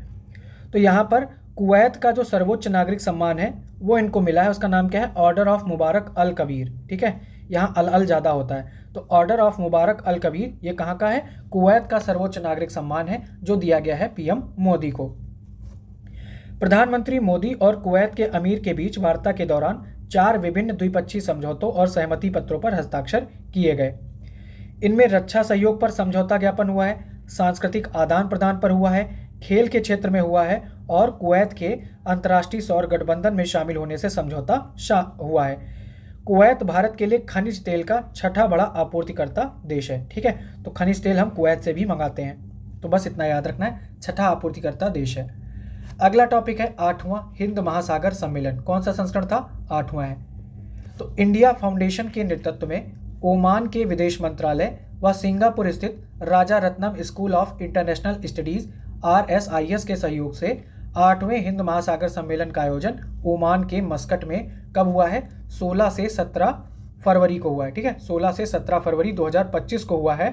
तो यहाँ पर कुवैत का जो सर्वोच्च नागरिक सम्मान है वो इनको मिला है, उसका नाम क्या है, ऑर्डर ऑफ मुबारक अल कबीर, ठीक है। यहाँ अल ज़्यादा होता है, तो ऑर्डर ऑफ मुबारक अल कबीर ये कहाँ का है, कुवैत का सर्वोच्च नागरिक सम्मान है जो दिया गया है PM मोदी को। प्रधानमंत्री मोदी और कुवैत के अमीर के बीच वार्ता के दौरान 4 विभिन्न द्विपक्षीय समझौतों और सहमति पत्रों पर हस्ताक्षर किए गए। इनमें रक्षा सहयोग पर समझौता ज्ञापन हुआ है, सांस्कृतिक आदान प्रदान पर हुआ है, खेल के क्षेत्र में हुआ है और कुवैत के अंतर्राष्ट्रीय सौर गठबंधन में शामिल होने से समझौता हुआ है। कुवैत भारत के लिए खनिज तेल का छठा बड़ा आपूर्तिकर्ता देश है। ठीक है, तो खनिज तेल हम कुवैत से भी मंगाते हैं, तो बस इतना याद रखना है, छठा आपूर्तिकर्ता देश है। अगला टॉपिक है 8वां हिंद महासागर सम्मेलन। कौन सा संस्करण था? 8वां है। तो इंडिया फाउंडेशन के नेतृत्व में ओमान के विदेश मंत्रालय व सिंगापुर स्थित Rajaratnam school of international studies RSIS के सहयोग से 8वें हिंद महासागर सम्मेलन का आयोजन ओमान के मस्कट में कब हुआ है? 16 से 17 फरवरी को हुआ है। ठीक है, 16 से 17 फरवरी 2025 को हुआ है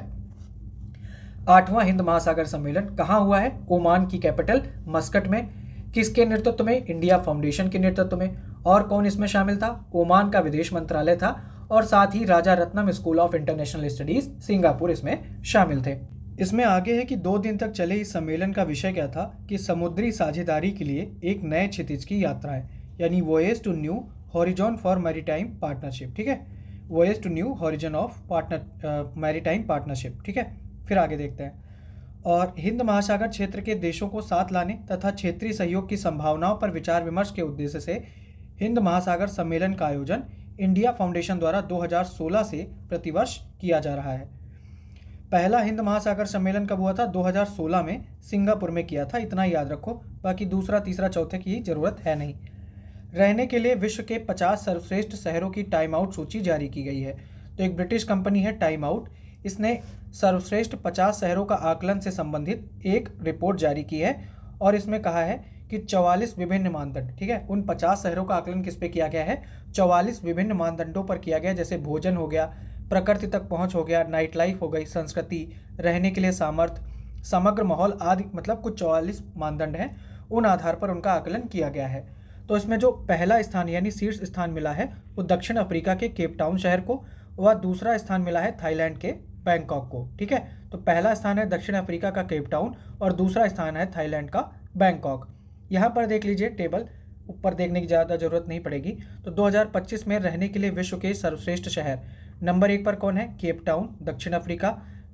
8वां हिंद महासागर सम्मेलन। कहाँ हुआ है? ओमान की कैपिटल मस्कट में। किसके नेतृत्व में? इंडिया फाउंडेशन के नेतृत्व में। और कौन इसमें शामिल था? ओमान का विदेश मंत्रालय था और साथ ही Rajaratnam school of international studies Singapore इसमें शामिल थे। इसमें आगे है कि 2 दिन तक चले इस सम्मेलन का विषय क्या था कि समुद्री साझेदारी के लिए एक नए क्षितिज की यात्रा है, यानी voyage to new horizon for maritime partnership. ठीक है, voyage to new horizon of maritime partnership. ठीक है, फिर आगे देखते हैं। और हिंद महासागर क्षेत्र के देशों को साथ लाने तथा क्षेत्रीय सहयोग की संभावनाओं पर विचार विमर्श के उद्देश्य से हिंद महासागर सम्मेलन का आयोजन इंडिया फाउंडेशन द्वारा 2016 से प्रतिवर्ष किया जा रहा है। पहला हिंद महासागर सम्मेलन कब हुआ था? 2016 में सिंगापुर में किया था। इतना याद रखो, बाकी दूसरा तीसरा चौथे की जरूरत है नहीं। रहने के लिए विश्व के 50 सर्वश्रेष्ठ शहरों की टाइम आउट सूची जारी की गई है। तो एक ब्रिटिश कंपनी है टाइम आउट, इसने सर्वश्रेष्ठ 50 शहरों का आकलन से संबंधित एक रिपोर्ट जारी की है और इसमें कहा है कि 44 विभिन्न मानदंड, ठीक है, उन 50 शहरों का आकलन किस पे किया गया है? 44 विभिन्न मानदंडों पर किया गया, जैसे भोजन हो गया, प्रकृति तक पहुंच हो गया, नाइट लाइफ हो गई, संस्कृति, रहने के लिए सामर्थ्य, समग्र माहौल आदि, मतलब कुछ 44 मानदंड हैं, उन आधार पर उनका आकलन किया गया है। तो इसमें जो पहला स्थान यानी शीर्ष स्थान मिला है वो दक्षिण अफ्रीका के केप टाउन शहर को, व दूसरा स्थान मिला है थाईलैंड के बैंकॉक को। ठीक है, तो पहला स्थान है दक्षिण अफ्रीका का केप टाउन और दूसरा स्थान है थाईलैंड का बैंकॉक। यहाँ पर देख लीजिए टेबल, ऊपर देखने की ज़्यादा जरूरत नहीं पड़ेगी। तो 2025 में रहने के लिए विश्व के सर्वश्रेष्ठ शहर नंबर 1 पर कौन है? केप टाउन दक्षिण अफ्रीका।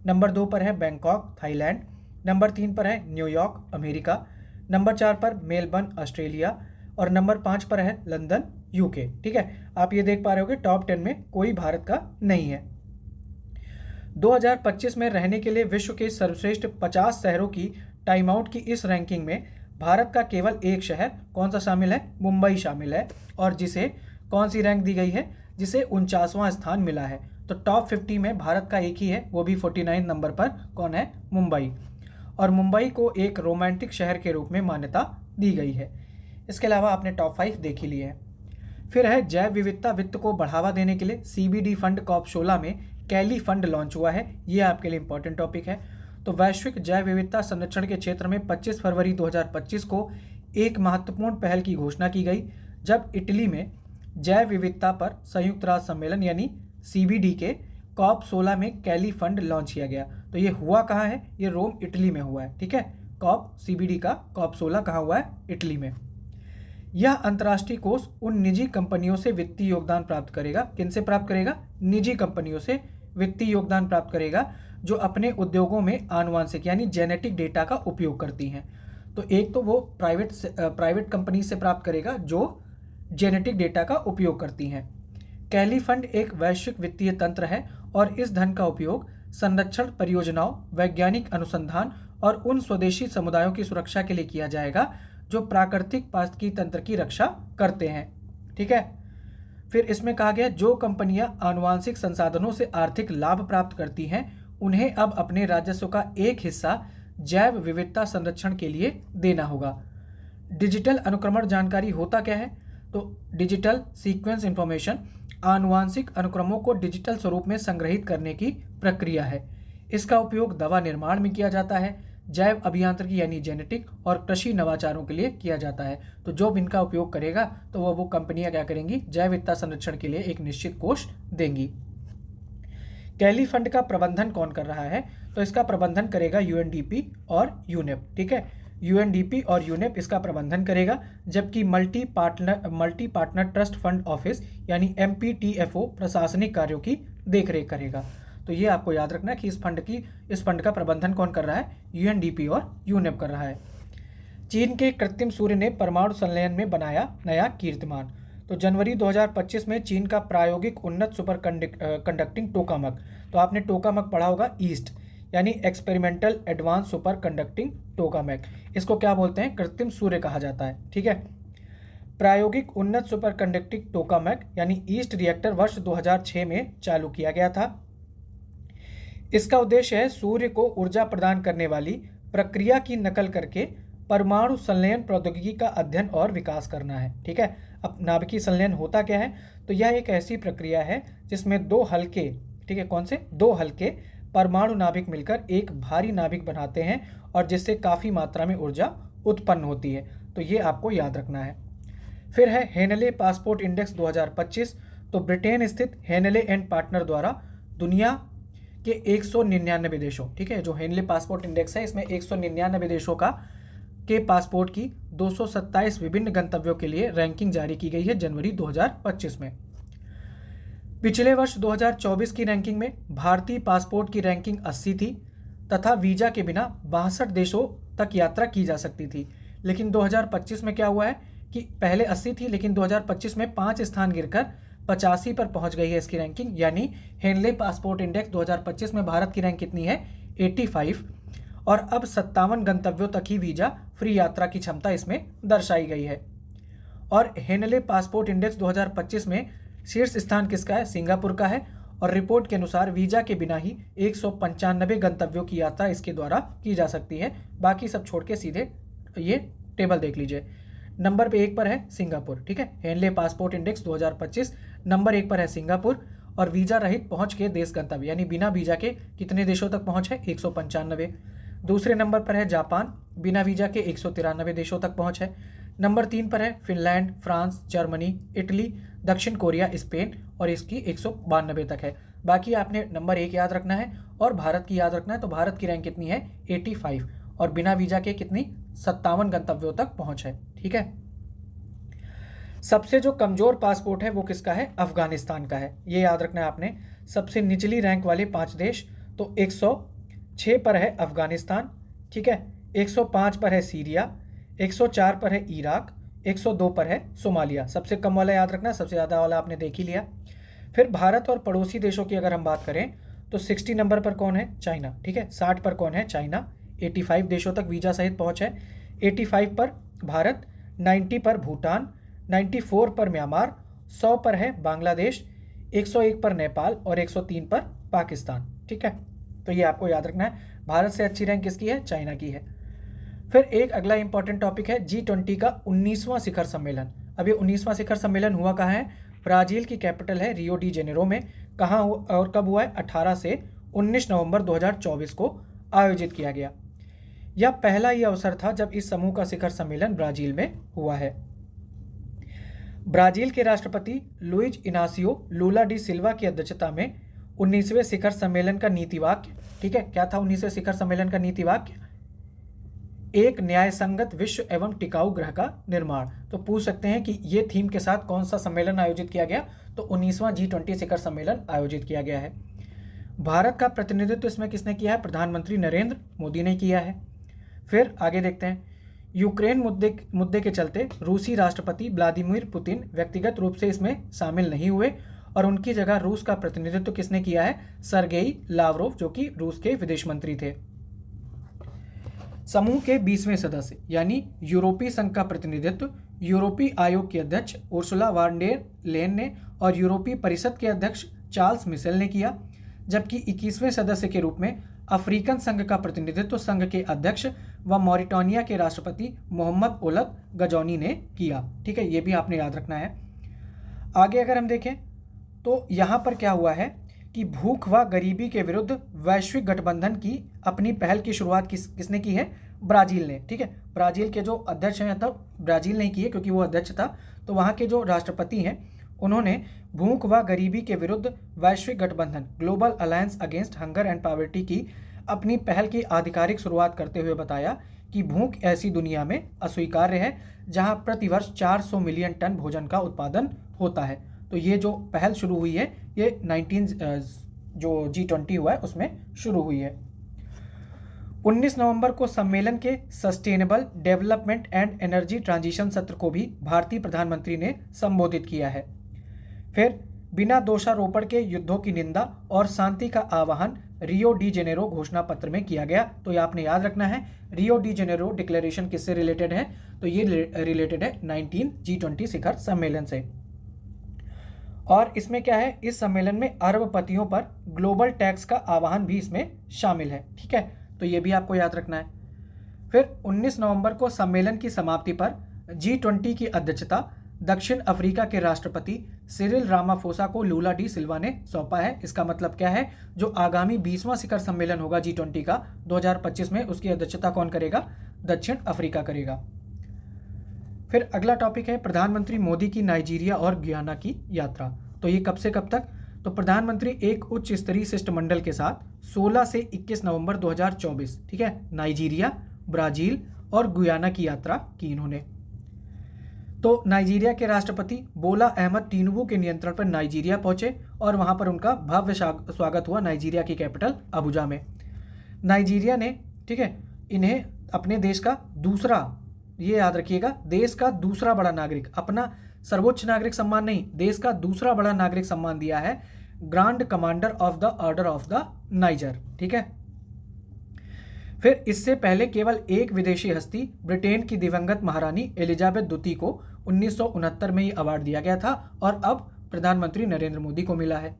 नंबर 2 पर है बैंकॉक थाईलैंड। नंबर 3 पर है न्यूयॉर्क अमेरिका। नंबर 4 पर मेलबर्न ऑस्ट्रेलिया और नंबर 5 पर है लंदन यूके। ठीक है, आप ये देख पा रहे होगे टॉप 10 में कोई भारत का नहीं है। 2025 में रहने के लिए विश्व के सर्वश्रेष्ठ 50 शहरों की टाइम आउट की इस रैंकिंग में भारत का केवल एक शहर कौन सा शामिल है? मुंबई शामिल है, और जिसे कौन सी रैंक दी गई है? जिसे 49वां स्थान मिला है। तो टॉप 50 में भारत का एक ही है, वो भी 49 नंबर पर कौन है? मुंबई। और मुंबई को एक रोमांटिक शहर के रूप में मान्यता दी गई है। इसके अलावा आपने टॉप 5 देख ही लिए हैं। फिर है जैव विविधता वित्त को बढ़ावा देने के लिए CBD फंड COP 16 में कैली फंड लॉन्च हुआ है। ये आपके लिए इंपॉर्टेंट टॉपिक है। तो वैश्विक जैव विविधता संरक्षण के क्षेत्र में 25 फरवरी 2025 को एक महत्वपूर्ण पहल की घोषणा की गई, जब इटली में जैव विविधता पर संयुक्त राष्ट्र सम्मेलन यानी CBD के COP 16 में कैली फंड लॉन्च किया गया। तो ये हुआ कहाँ है? ये रोम इटली में हुआ है। ठीक है, CBD का COP 16 कहाँ हुआ है? इटली में। यह अंतर्राष्ट्रीय कोष उन निजी कंपनियों से वित्तीय योगदान प्राप्त करेगा। किनसे प्राप्त करेगा? निजी कंपनियों से वित्तीय योगदान प्राप्त करेगा जो अपने उद्योगों में आनुवांशिक यानी जेनेटिक डेटा का उपयोग करती हैं। तो एक तो वो प्राइवेट कंपनी से प्राप्त करेगा जो जेनेटिक डेटा का उपयोग करती हैं। कैली फंड एक वैश्विक वित्तीय तंत्र है और इस धन का उपयोग संरक्षण परियोजनाओं, वैज्ञानिक अनुसंधान और उन स्वदेशी समुदायों की सुरक्षा के लिए किया जाएगा जो प्राकृतिक पारिस्थितिकी तंत्र की रक्षा करते हैं। ठीक है, फिर इसमें कहा गया जो कंपनियां आनुवांशिक संसाधनों से आर्थिक लाभ प्राप्त करती हैं उन्हें अब अपने राजस्व का एक हिस्सा जैव विविधता संरक्षण के लिए देना होगा। डिजिटल अनुक्रमण जानकारी होता क्या है? तो डिजिटल सीक्वेंस इंफॉर्मेशन आनुवांशिक अनुक्रमों को डिजिटल स्वरूप में संग्रहित करने की प्रक्रिया है। इसका उपयोग दवा निर्माण में किया जाता है, जैव अभियांत्रिकी यानी जेनेटिक और कृषि नवाचारों के लिए किया जाता है। तो जो इनका उपयोग करेगा तो वो कंपनियां क्या करेंगी? जैव विविधता संरक्षण के लिए एक निश्चित कोष देंगी। कैली फंड का प्रबंधन कौन कर रहा है? तो इसका प्रबंधन करेगा UNDP और UNEP। ठीक है, UNDP और UNEP इसका प्रबंधन करेगा, जबकि multi partner trust fund office यानी MPTFO प्रशासनिक कार्यों की देखरेख करेगा। तो ये आपको याद रखना है कि इस फंड का प्रबंधन कौन कर रहा है, यूएनडीपी और यूनेप कर रहा है। चीन के कृत्रिम सूर्य ने परमाणु संलयन में बनाया नया कीर्तिमान। तो जनवरी 2025 में चीन का प्रायोगिक उन्नत सुपर कंडक्टिंग टोकामक, तो आपने टोकामक पढ़ा होगा ईस्ट, यानी experimental advance super conducting tokamak, इसको क्या बोलते हैं, कृत्रिम सूर्य कहा जाता है। ठीक है, प्रायोगिक उन्नत सुपर कंडक्टिंग टोकामक यानी ईस्ट रिएक्टर वर्ष 2006 में चालू किया गया था। इसका उद्देश्य है सूर्य को ऊर्जा प्रदान करने वाली प्रक्रिया की नकल करके परमाणु संलयन प्रौद्योगिकी का अध्ययन और विकास करना है। ठीक है, अब नाभिकीय संलयन होता क्या है, तो यह एक ऐसी प्रक्रिया है जिसमें दो हल्के, ठीक है, कौन से, दो हल्के परमाणु नाभिक मिलकर एक भारी नाभिक बनाते हैं और जिससे काफ़ी मात्रा में ऊर्जा उत्पन्न होती है। तो ये आपको याद रखना है। फिर है हेनले पासपोर्ट इंडेक्स 2025। तो ब्रिटेन स्थित हेनले एंड पार्टनर द्वारा दुनिया के 199 देशों, ठीक है, जो हेनले पासपोर्ट इंडेक्स है इसमें 199 देशों के पासपोर्ट की 227 विभिन्न गंतव्यों के लिए रैंकिंग जारी की गई है जनवरी 2025 में। पिछले वर्ष 2024 की रैंकिंग में भारतीय पासपोर्ट की रैंकिंग 80 थी तथा वीजा के बिना 62 देशों तक यात्रा की जा सकती थी। लेकिन 2025 में क्या हुआ है कि पहले 80 थी, लेकिन 2025 में 5 स्थान गिरकर 85 पर पहुंच गई है इसकी रैंकिंग, यानी हेनले पासपोर्ट इंडेक्स 2025 में भारत की रैंक कितनी है, 85, और अब 57 गंतव्यों तक ही वीजा फ्री यात्रा की क्षमता इसमें दर्शाई गई है। और हेनले पासपोर्ट इंडेक्स 2025 में शीर्ष स्थान किसका है, सिंगापुर का है, और रिपोर्ट के अनुसार वीजा के बिना ही 195 गंतव्यों की यात्रा इसके द्वारा की जा सकती है। बाकी सब छोड़ के सीधे ये टेबल देख लीजिए। नंबर पे 1 पर है सिंगापुर, ठीक है, हेनले पासपोर्ट इंडेक्स 2025 नंबर 1 पर है सिंगापुर, और वीजा रहित पहुंच के देश गंतव्य यानी बिना वीजा के कितने देशों तक पहुंच है, 195। दूसरे नंबर पर है जापान, बिना वीजा के 193 देशों तक पहुंच है। नंबर 3 पर है फिनलैंड, फ्रांस, जर्मनी, इटली, दक्षिण कोरिया, स्पेन, और इसकी 192 तक है। बाकी आपने नंबर 1 याद रखना है और भारत की याद रखना है। तो भारत की रैंक कितनी है, 85, और बिना वीजा के कितनी, 57 गंतव्यों तक पहुंच है। ठीक है, सबसे जो कमजोर पासपोर्ट है वो किसका है, अफगानिस्तान का है, ये याद रखना है आपने। सबसे निचली रैंक वाले 5 देश, तो 106 पर है अफगानिस्तान, ठीक है, 105 पर है सीरिया, 104 पर है इराक, 102 पर है सोमालिया। सबसे कम वाला याद रखना, सबसे ज़्यादा वाला आपने देख ही लिया। फिर भारत और पड़ोसी देशों की अगर हम बात करें तो 60 नंबर पर कौन है, चाइना, ठीक है, 60 पर कौन है, चाइना, 85 देशों तक वीजा सहित पहुंच है। 85 पर भारत, 90 पर भूटान, 94 पर म्यांमार, 100 पर है बांग्लादेश, 101 पर नेपाल, और 103 पर पाकिस्तान। ठीक है, तो ये आपको याद रखना है। भारत से अच्छी रैंक किसकी है, चाइना की है। फिर एक अगला इंपॉर्टेंट टॉपिक है G20 का 19वां शिखर सम्मेलन। अब ये 19वां शिखर सम्मेलन हुआ कहाँ है, ब्राजील की कैपिटल है रियो डी जेनेरो में। कहाँ और कब हुआ है, 18 से 19 नवंबर 2024 को आयोजित किया गया। यह पहला ही अवसर था जब इस समूह का शिखर सम्मेलन ब्राजील में हुआ है। ब्राजील के राष्ट्रपति लुइज इनासियो लूला डी सिल्वा की अध्यक्षता में 19वें शिखर सम्मेलन का नीति वाक्य, ठीक है, क्या था 19वें शिखर सम्मेलन का नीति वाक्य, एक न्यायसंगत विश्व एवं टिकाऊ ग्रह का निर्माण। तो पूछ सकते हैं कि ये थीम के साथ कौन सा सम्मेलन आयोजित किया गया, तो 19वां G20 शिखर सम्मेलन आयोजित किया गया है। भारत का प्रतिनिधित्व इसमें किसने किया है, प्रधानमंत्री नरेंद्र मोदी ने किया है। फिर आगे देखते हैं, यूक्रेन मुद्दे के चलते रूसी राष्ट्रपति व्लादिमीर पुतिन व्यक्तिगत रूप से इसमें शामिल नहीं हुए, और उनकी जगह रूस का प्रतिनिधित्व किसने किया है, सर्गेई लावरोव, जो कि रूस के विदेश मंत्री थे। समूह के 20वें सदस्य यानी यूरोपीय संघ का प्रतिनिधित्व यूरोपीय आयोग के अध्यक्ष उर्सुला वान डेर लेन ने और यूरोपीय परिषद के अध्यक्ष चार्ल्स मिशेल ने किया, जबकि 21वें सदस्य के रूप में अफ्रीकन संघ का प्रतिनिधित्व संघ के अध्यक्ष व मॉरिटानिया के राष्ट्रपति मोहम्मद ओलद गजौनी ने किया। ठीक है, ये भी आपने याद रखना है। आगे अगर हम देखें तो यहाँ पर क्या हुआ है कि भूख व गरीबी के विरुद्ध वैश्विक गठबंधन की अपनी पहल की शुरुआत किसने की है, ब्राजील ने। ठीक है, ब्राजील के जो अध्यक्ष हैं, मतलब ब्राजील ने की है क्योंकि वो अध्यक्ष था, तो वहाँ के जो राष्ट्रपति हैं उन्होंने भूख व गरीबी के विरुद्ध वैश्विक गठबंधन global alliance against hunger and poverty की अपनी पहल की आधिकारिक शुरुआत करते हुए बताया कि भूख ऐसी दुनिया में अस्वीकार्य है जहाँ प्रतिवर्ष 400 मिलियन टन भोजन का उत्पादन होता है। तो ये जो पहल शुरू हुई है ये जो G20 हुआ है उसमें शुरू हुई है। 19 नवंबर को सम्मेलन के sustainable development and energy transition सत्र को भी भारतीय प्रधानमंत्री ने संबोधित किया है। फिर बिना दोषारोपण के युद्धों की निंदा और शांति का आह्वान रियो डी जेनेरो घोषणा पत्र में किया गया। तो ये आपने याद रखना है, रियो डी जेनेरो डिक्लेरेशन किससे रिलेटेड है, तो ये रिलेटेड है 19 G20 शिखर सम्मेलन से। और इसमें क्या है, इस सम्मेलन में अरबपतियों पर ग्लोबल टैक्स का आह्वान भी इसमें शामिल है। ठीक है, तो ये भी आपको याद रखना है। फिर 19 नवंबर को सम्मेलन की समाप्ति पर G20 की अध्यक्षता दक्षिण अफ्रीका के राष्ट्रपति सिरिल रामाफोसा को लूला डी सिल्वा ने सौंपा है। इसका मतलब क्या है, जो आगामी 20वां शिखर सम्मेलन होगा G20 का 2025 में, उसकी अध्यक्षता कौन करेगा, दक्षिण अफ्रीका करेगा। फिर अगला टॉपिक है प्रधानमंत्री मोदी की नाइजीरिया और गुयाना की यात्रा। तो ये कब से कब तक, तो प्रधानमंत्री एक उच्च स्तरीय शिष्टमंडल के साथ 16 से 21 नवंबर 2024, ठीक है, नाइजीरिया, ब्राजील और गुयाना की यात्रा की इन्होंने। तो नाइजीरिया के राष्ट्रपति बोला अहमद टिनुबू के नियंत्रण पर नाइजीरिया पहुंचे और वहां पर उनका भव्य स्वागत हुआ नाइजीरिया की कैपिटल अबुजा में। नाइजीरिया ने, ठीक है, इन्हें अपने देश का दूसरा, ये याद रखिएगा, देश का दूसरा बड़ा नागरिक, अपना सर्वोच्च नागरिक सम्मान नहीं, देश का दूसरा बड़ा नागरिक सम्मान दिया है, grand commander of the order of the niger. ठीक है, फिर इससे पहले केवल एक विदेशी हस्ती, ब्रिटेन की दिवंगत महारानी एलिजाबेथ द्वितीय को 1969 में ये अवार्ड दिया गया था और अब प्रधानमंत्री नरेंद्र मोदी को मिला है।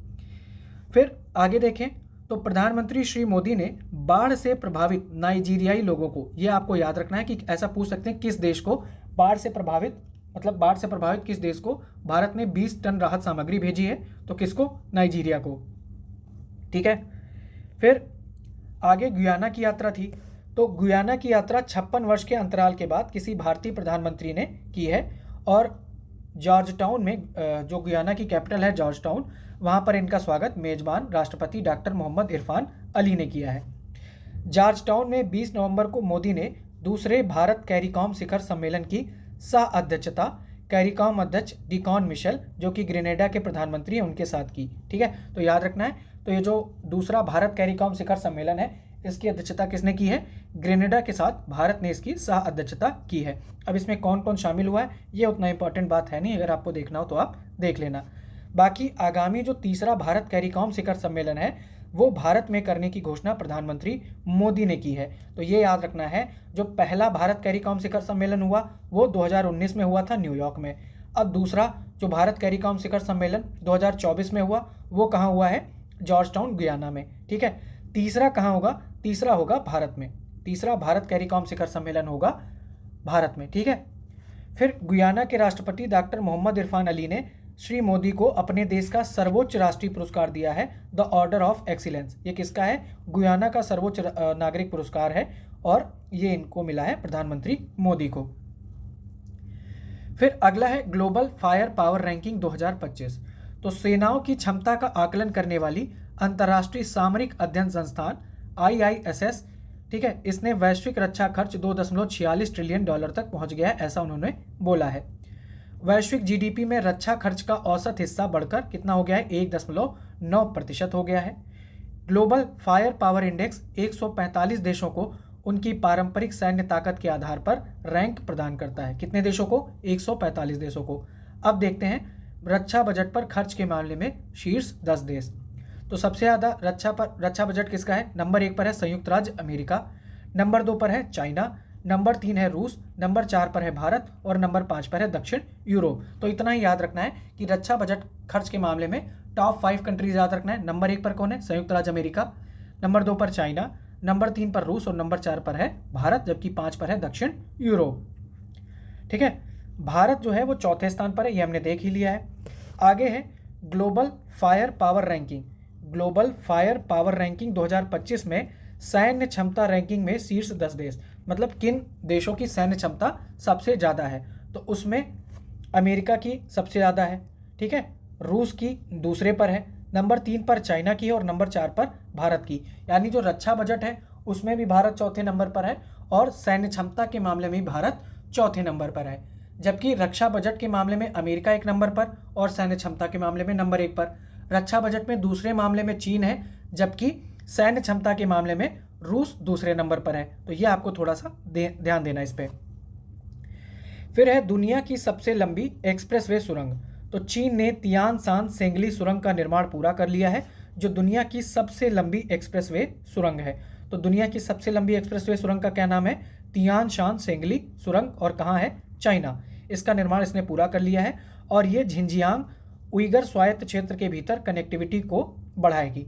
फिर आगे देखें तो प्रधानमंत्री श्री मोदी ने बाढ़ से प्रभावित नाइजीरियाई लोगों को, ये आपको याद रखना है कि ऐसा पूछ सकते हैं किस देश को बाढ़ से प्रभावित, मतलब बाढ़ से प्रभावित किस देश को भारत ने 20 टन राहत सामग्री भेजी है, तो किसको, नाइजीरिया को। ठीक है, फिर आगे गुयाना की यात्रा थी। तो गुयाना की यात्रा 56 वर्ष के अंतराल के बाद किसी भारतीय प्रधानमंत्री ने की है और जॉर्ज टाउन में, जो गुयाना की कैपिटल है जॉर्ज टाउन, वहाँ पर इनका स्वागत मेजबान राष्ट्रपति डॉक्टर मोहम्मद इरफान अली ने किया है। जॉर्ज टाउन में 20 नवंबर को मोदी ने दूसरे भारत कैरिकॉम शिखर सम्मेलन की सह अध्यक्षता कैरिकॉम अध्यक्ष डिकॉन मिशेल, जो कि ग्रेनेडा के प्रधानमंत्री हैं, उनके साथ की। ठीक है, तो याद रखना है, तो ये जो दूसरा भारत कैरिकॉम शिखर सम्मेलन है, इसकी अध्यक्षता किसने की है, ग्रेनेडा के साथ भारत ने इसकी सह अध्यक्षता की है। अब इसमें कौन कौन शामिल हुआ है ये उतना इंपॉर्टेंट बात है नहीं, अगर आपको देखना हो तो आप देख लेना। बाकी आगामी जो तीसरा भारत कैरिकॉम शिखर सम्मेलन है वो भारत में करने की घोषणा प्रधानमंत्री मोदी ने की है। तो ये याद रखना है, जो पहला भारत कैरिकॉम शिखर सम्मेलन हुआ वो 2019 में हुआ था न्यूयॉर्क में। अब दूसरा जो भारत कैरिकॉम शिखर सम्मेलन 2024 में हुआ वो कहाँ हुआ है, जॉर्ज टाउन गुयाना में। ठीक है, तीसरा कहाँ होगा, तीसरा होगा भारत में, तीसरा भारत कैरिकॉम शिखर सम्मेलन होगा भारत में। ठीक है, फिर गुयाना के राष्ट्रपति डॉक्टर मोहम्मद इरफान अली ने श्री मोदी को अपने देश का सर्वोच्च राष्ट्रीय पुरस्कार दिया है, द ऑर्डर ऑफ एक्सीलेंस। ये किसका है, गुयाना का सर्वोच्च नागरिक पुरस्कार है और ये इनको मिला है प्रधानमंत्री मोदी को। फिर अगला है ग्लोबल फायर पावर रैंकिंग 2025। तो सेनाओं की क्षमता का आकलन करने वाली अंतर्राष्ट्रीय सामरिक अध्ययन संस्थान IISS, ठीक है, इसने वैश्विक रक्षा खर्च 2.46 ट्रिलियन डॉलर तक पहुंच गया है, ऐसा उन्होंने बोला है। वैश्विक GDP में रक्षा खर्च का औसत हिस्सा बढ़कर कितना हो गया है, 1.9% हो गया है। ग्लोबल फायर पावर इंडेक्स 145 देशों को उनकी पारंपरिक सैन्य ताकत के आधार पर रैंक प्रदान करता है। कितने देशों को, 145 देशों को। अब देखते हैं रक्षा बजट पर खर्च के मामले में शीर्ष 10 देश। तो सबसे ज़्यादा रक्षा बजट किसका है, नंबर 1 पर है संयुक्त राज्य अमेरिका, नंबर 2 पर है चाइना, नंबर 3 है रूस, नंबर 4 पर है भारत और नंबर 5 पर है दक्षिण यूरोप। तो इतना ही याद रखना है कि रक्षा बजट खर्च के मामले में टॉप 5 कंट्रीज याद रखना है। नंबर 1 पर कौन है, संयुक्त राज्य अमेरिका, नंबर 2 पर चाइना, नंबर 3 पर रूस और नंबर 4 पर है भारत, जबकि 5 पर है दक्षिण यूरोप। ठीक है, भारत जो है वो चौथे स्थान पर है, ये हमने देख ही लिया है। आगे है global fire power ranking. Global fire power ranking 2025 में सैन्य क्षमता रैंकिंग में शीर्ष 10 देश, मतलब किन देशों की सैन्य क्षमता सबसे ज़्यादा है, तो उसमें अमेरिका की सबसे ज़्यादा है। ठीक है, रूस की दूसरे पर है, नंबर 3 पर चाइना की है और नंबर 4 पर भारत की। यानी जो रक्षा बजट है उसमें भी भारत चौथे नंबर पर है और सैन्य क्षमता के मामले में भी भारत चौथे नंबर पर है, जबकि रक्षा बजट के मामले में अमेरिका 1 नंबर पर और सैन्य क्षमता के मामले में नंबर 1 पर। रक्षा बजट में दूसरे मामले में चीन है, जबकि सैन्य क्षमता के मामले में रूस दूसरे नंबर पर है। तो ये आपको थोड़ा सा ध्यान देना इस पे। फिर है दुनिया की सबसे लंबी एक्सप्रेसवे सुरंग। तो चीन ने तियानशान सेंगली सुरंग का निर्माण पूरा कर लिया है, जो दुनिया की सबसे लंबी एक्सप्रेसवे सुरंग है। तो दुनिया की सबसे लंबी एक्सप्रेसवे सुरंग का क्या नाम है? तियानशान सेंगली सुरंग, और कहाँ है? चाइना। इसका निर्माण इसने पूरा कर लिया है और ये झिंजियांग उइगर स्वायत्त क्षेत्र के भीतर कनेक्टिविटी को बढ़ाएगी।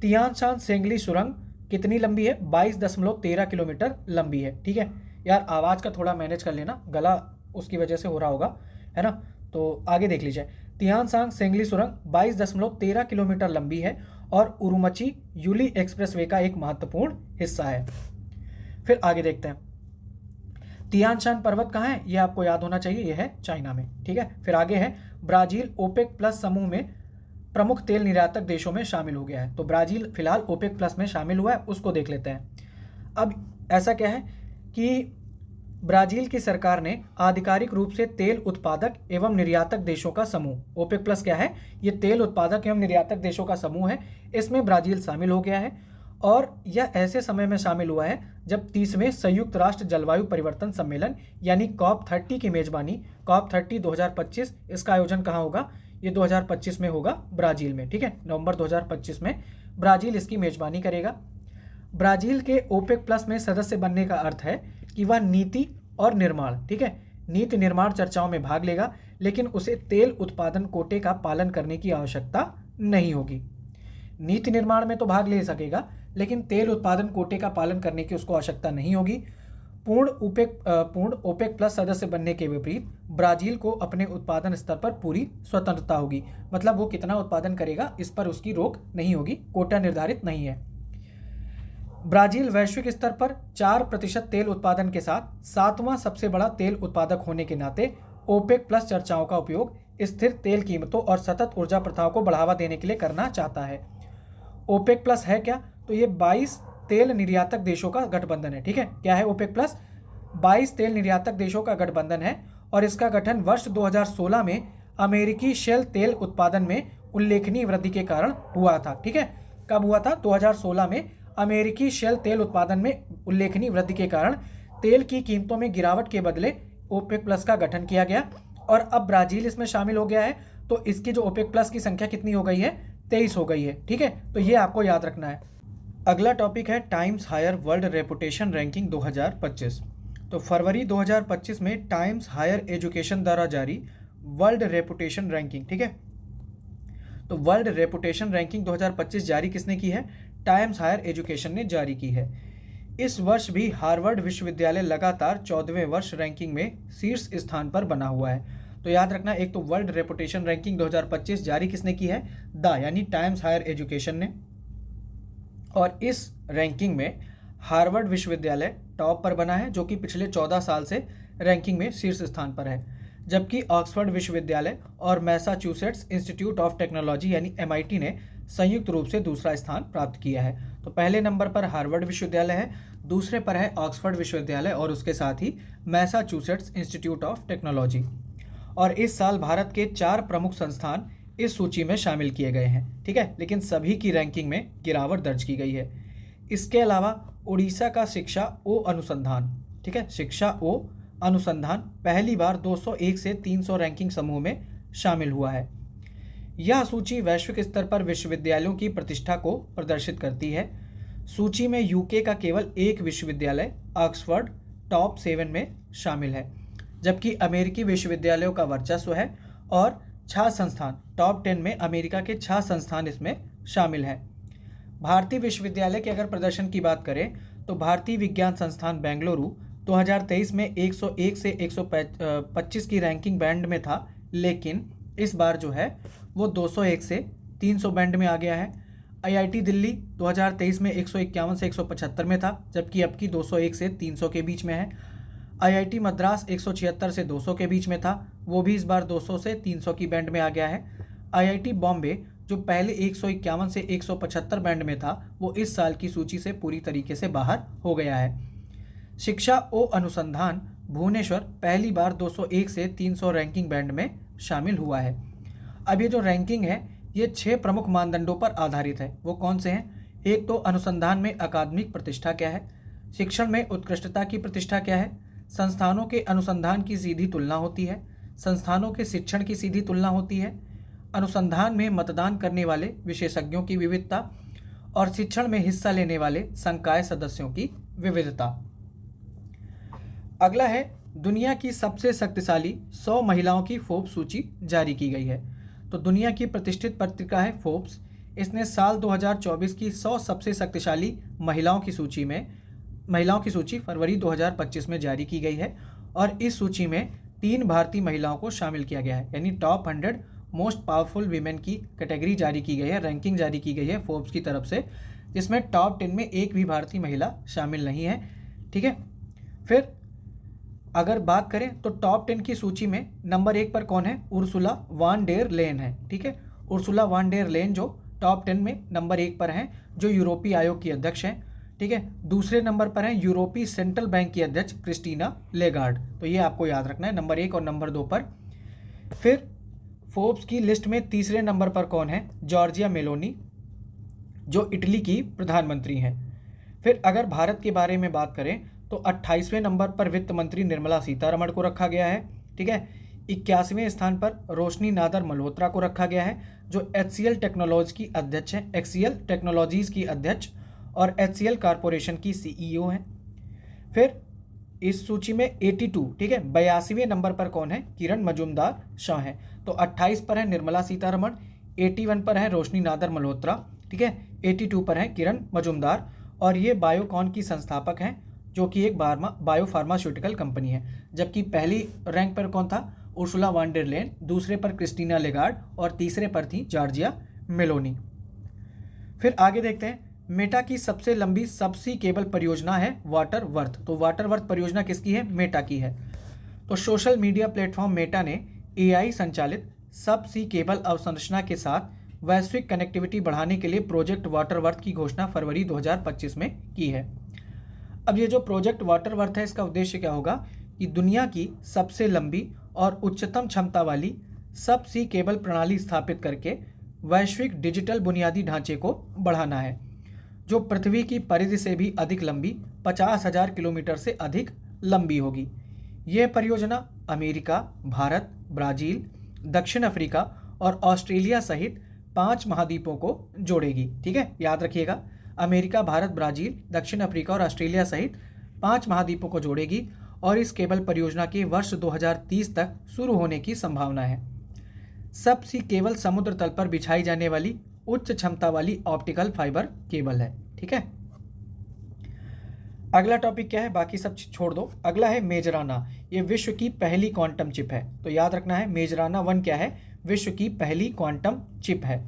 तियानशान सेंगली सुरंग कितनी लंबी है? 22.13 किलोमीटर लंबी है। ठीक है यार, आवाज़ का थोड़ा मैनेज कर लेना, गला उसकी वजह से हो रहा होगा, है ना। तो आगे देख लीजिए, तियानशान सेंगली सुरंग 22.13 किलोमीटर लंबी है और उरुमची यूली एक्सप्रेसवे का एक महत्वपूर्ण हिस्सा है। फिर आगे देखते हैं, तियानशान पर्वत कहाँ है? यह आपको याद होना चाहिए, यह है चाइना में। ठीक है, फिर आगे है ब्राजील ओपेक प्लस समूह में प्रमुख तेल निर्यातक देशों में शामिल हो गया है। तो ब्राजील फिलहाल ओपेक प्लस में शामिल हुआ है, उसको देख लेते हैं। अब ऐसा क्या है कि ब्राजील की सरकार ने आधिकारिक रूप से तेल उत्पादक एवं निर्यातक देशों का समूह, ओपेक प्लस क्या है? ये तेल उत्पादक एवं निर्यातक देशों का समूह है, इसमें ब्राजील शामिल हो गया है और यह ऐसे समय में शामिल हुआ है जब 30वें संयुक्त राष्ट्र जलवायु परिवर्तन सम्मेलन यानी COP30 की मेजबानी, COP30 2025, इसका आयोजन कहाँ होगा? ये 2025 में होगा ब्राजील में। ठीक है, नवंबर 2025 में ब्राजील इसकी मेजबानी करेगा। ब्राजील के ओपेक प्लस में सदस्य बनने का अर्थ है कि वह नीति और निर्माण, ठीक है, नीति निर्माण चर्चाओं में भाग लेगा, लेकिन उसे तेल उत्पादन कोटे का पालन करने की आवश्यकता नहीं होगी। नीति निर्माण में तो भाग ले सकेगा, लेकिन तेल उत्पादन कोटे का पालन करने की उसको आवश्यकता नहीं होगी। पूर्ण ओपेक प्लस सदस्य बनने के विपरीत ब्राजील को अपने उत्पादन स्तर पर पूरी स्वतंत्रता होगी, मतलब वो कितना उत्पादन करेगा इस पर उसकी रोक नहीं होगी, कोटा निर्धारित नहीं है। ब्राजील वैश्विक स्तर पर 4% तेल उत्पादन के साथ 7वां सबसे बड़ा तेल उत्पादक होने के नाते ओपेक प्लस चर्चाओं का उपयोग स्थिर तेल कीमतों और सतत ऊर्जा प्रथाओं को बढ़ावा देने के लिए करना चाहता है। ओपेक प्लस है क्या? तो ये 22 तेल निर्यातक देशों का गठबंधन है। ठीक है, क्या है ओपेक प्लस? 22 तेल निर्यातक देशों का गठबंधन है और इसका गठन वर्ष 2016 में अमेरिकी शेल तेल उत्पादन में उल्लेखनीय वृद्धि के कारण हुआ था। ठीक है, कब हुआ था? 2016 में अमेरिकी शेल तेल उत्पादन में उल्लेखनीय वृद्धि के कारण तेल की कीमतों में गिरावट के बदले ओपेक प्लस का गठन किया गया और अब ब्राजील इसमें शामिल हो गया है, तो इसकी जो ओपेक प्लस की संख्या कितनी हो गई है? 23 हो गई है। ठीक है, तो ये आपको याद रखना है। अगला टॉपिक है Times Higher World Reputation Ranking 2025। तो फरवरी 2025 में टाइम्स हायर एजुकेशन द्वारा जारी वर्ल्ड रेपुटेशन रैंकिंग, ठीक है, तो वर्ल्ड रेपुटेशन रैंकिंग 2025 जारी किसने की है? टाइम्स हायर एजुकेशन ने जारी की है। इस वर्ष भी हार्वर्ड विश्वविद्यालय लगातार 14वें वर्ष रैंकिंग में शीर्ष स्थान पर बना हुआ है। तो याद रखना, एक तो वर्ल्ड रेपुटेशन रैंकिंग 2025 जारी किसने की है? यानी टाइम्स हायर एजुकेशन ने, और इस रैंकिंग में हार्वर्ड विश्वविद्यालय टॉप पर बना है, जो कि पिछले 14 साल से रैंकिंग में शीर्ष स्थान पर है, जबकि ऑक्सफोर्ड विश्वविद्यालय और मैसाचुसेट्स इंस्टीट्यूट ऑफ टेक्नोलॉजी यानी MIT ने संयुक्त रूप से दूसरा स्थान प्राप्त किया है। तो पहले नंबर पर हार्वर्ड विश्वविद्यालय है, दूसरे पर है ऑक्सफोर्ड विश्वविद्यालय और उसके साथ ही मैसाचुसेट्स इंस्टीट्यूट ऑफ टेक्नोलॉजी। और इस साल भारत के 4 प्रमुख संस्थान इस सूची में शामिल किए गए हैं। ठीक है, लेकिन सभी की रैंकिंग में गिरावट दर्ज की गई है। इसके अलावा उड़ीसा का शिक्षा ओ अनुसंधान, ठीक है, शिक्षा ओ अनुसंधान पहली बार 201 से 300 रैंकिंग समूह में शामिल हुआ है। यह सूची वैश्विक स्तर पर विश्वविद्यालयों की प्रतिष्ठा को प्रदर्शित करती है। सूची में यूके का केवल एक विश्वविद्यालय ऑक्सफोर्ड टॉप 7 में शामिल है, जबकि अमेरिकी विश्वविद्यालयों का वर्चस्व है और 6 संस्थान टॉप 10 में अमेरिका के 6 संस्थान इसमें शामिल हैं। भारतीय विश्वविद्यालय के अगर प्रदर्शन की बात करें तो भारतीय विज्ञान संस्थान बेंगलुरु 2023 में 101 से 125 की रैंकिंग बैंड में था, लेकिन इस बार जो है वो 201 से 300 बैंड में आ गया है। IIT दिल्ली 2023 में 151 से 175 में था, जबकि अब की 201 से 300 के बीच में है। IIT मद्रास 176 से 200 के बीच में था, वो भी इस बार 200 से 300 की बैंड में आ गया है। IIT बॉम्बे जो पहले 151 से 175 बैंड में था, वो इस साल की सूची से पूरी तरीके से बाहर हो गया है। शिक्षा ओ अनुसंधान भुवनेश्वर पहली बार 201 से 300 रैंकिंग बैंड में शामिल हुआ है। अब ये जो रैंकिंग है ये 6 प्रमुख मानदंडों पर आधारित है। वो कौन से हैं? एक तो अनुसंधान में अकादमिक प्रतिष्ठा क्या है, शिक्षण में उत्कृष्टता की प्रतिष्ठा क्या है, संस्थानों के अनुसंधान की सीधी तुलना होती है, संस्थानों के शिक्षण की सीधी तुलना होती है, अनुसंधान में मतदान करने वाले विशेषज्ञों की विविधता और शिक्षण में हिस्सा लेने वाले संकाय सदस्यों की विविधता। अगला है दुनिया की सबसे शक्तिशाली 100 महिलाओं की फोर्ब्स सूची जारी की गई है। तो दुनिया की प्रतिष्ठित पत्रिका है फोर्ब्स, इसने साल 2024 की 100 सबसे शक्तिशाली महिलाओं की सूची फरवरी 2025 में जारी की गई है और इस सूची में 3 भारतीय महिलाओं को शामिल किया गया है, यानी टॉप 100 मोस्ट पावरफुल वीमेन की कैटेगरी जारी की गई है, रैंकिंग जारी की गई है फोर्ब्स की तरफ से, जिसमें टॉप 10 में एक भी भारतीय महिला शामिल नहीं है। ठीक है, फिर अगर बात करें तो टॉप 10 की सूची में नंबर 1 पर कौन है? उर्सुला वान डेर लेन है। ठीक है, उर्सुला वान डेर लेन जो टॉप 10 में नंबर 1 पर हैं, जो यूरोपीय आयोग की अध्यक्ष हैं। ठीक है, दूसरे नंबर पर हैं यूरोपीय सेंट्रल बैंक की अध्यक्ष क्रिस्टीना लेगार्ड। तो ये आपको याद रखना है, नंबर 1 और नंबर 2 पर। फिर फोर्ब्स की लिस्ट में तीसरे नंबर पर कौन है? जॉर्जिया मेलोनी, जो इटली की प्रधानमंत्री हैं। फिर अगर भारत के बारे में बात करें तो 28वें नंबर पर वित्त मंत्री निर्मला सीतारमण को रखा गया है। ठीक है, 81वें स्थान पर रोशनी नादर मल्होत्रा को रखा गया है, जो HCL टेक्नोलॉजी की अध्यक्ष हैं, HCL टेक्नोलॉजीज की अध्यक्ष और HCL कॉरपोरेशन की CEO हैं। फिर इस सूची में 82, ठीक है, 82वें नंबर पर कौन है? किरण मजूमदार शाह हैं। तो 28 पर है निर्मला सीतारमण, 81 पर है रोशनी नादर मल्होत्रा, ठीक है, 82 पर है किरण मजूमदार, और ये बायोकॉन की संस्थापक हैं, जो कि एक बायोफार्मास्यूटिकल कंपनी है। जबकि पहली रैंक पर कौन था? उर्सुला वान डेर लेन, दूसरे पर क्रिस्टीना लेगार्ड और तीसरे पर थी जॉर्जिया मेलोनी। फिर आगे देखते हैं, मेटा की सबसे लंबी सबसी केबल परियोजना है वाटर वर्थ। तो वाटर वर्थ परियोजना किसकी है? मेटा की है। तो सोशल मीडिया प्लेटफॉर्म मेटा ने AI संचालित सबसी केबल अवसंरचना के साथ वैश्विक कनेक्टिविटी बढ़ाने के लिए प्रोजेक्ट वाटर वर्थ की घोषणा फरवरी 2025 में की है। अब ये जो प्रोजेक्ट वाटर वर्थ है, इसका उद्देश्य क्या होगा कि दुनिया की सबसे लंबी और उच्चतम क्षमता वाली सबसी केबल प्रणाली स्थापित करके वैश्विक डिजिटल बुनियादी ढांचे को बढ़ाना है, जो पृथ्वी की परिधि से भी अधिक लंबी 50,000 किलोमीटर से अधिक लंबी होगी। यह परियोजना अमेरिका, भारत, ब्राज़ील, दक्षिण अफ्रीका और ऑस्ट्रेलिया सहित 5 महाद्वीपों को जोड़ेगी। ठीक है, याद रखिएगा, अमेरिका, भारत, ब्राज़ील, दक्षिण अफ्रीका और ऑस्ट्रेलिया सहित 5 महाद्वीपों को जोड़ेगी और इस केबल परियोजना के वर्ष 2030 तक शुरू होने की संभावना है। सबसी केबल समुद्र तल पर बिछाई जाने वाली उच्च क्षमता वाली ऑप्टिकल फाइबर केबल है। ठीक है, अगला टॉपिक क्या है? बाकी सब छोड़ दो। अगला है मेजराना। ये विश्व की पहली क्वांटम चिप है। तो याद रखना है, मेजराना 1 क्या है? विश्व की पहली क्वांटम चिप है,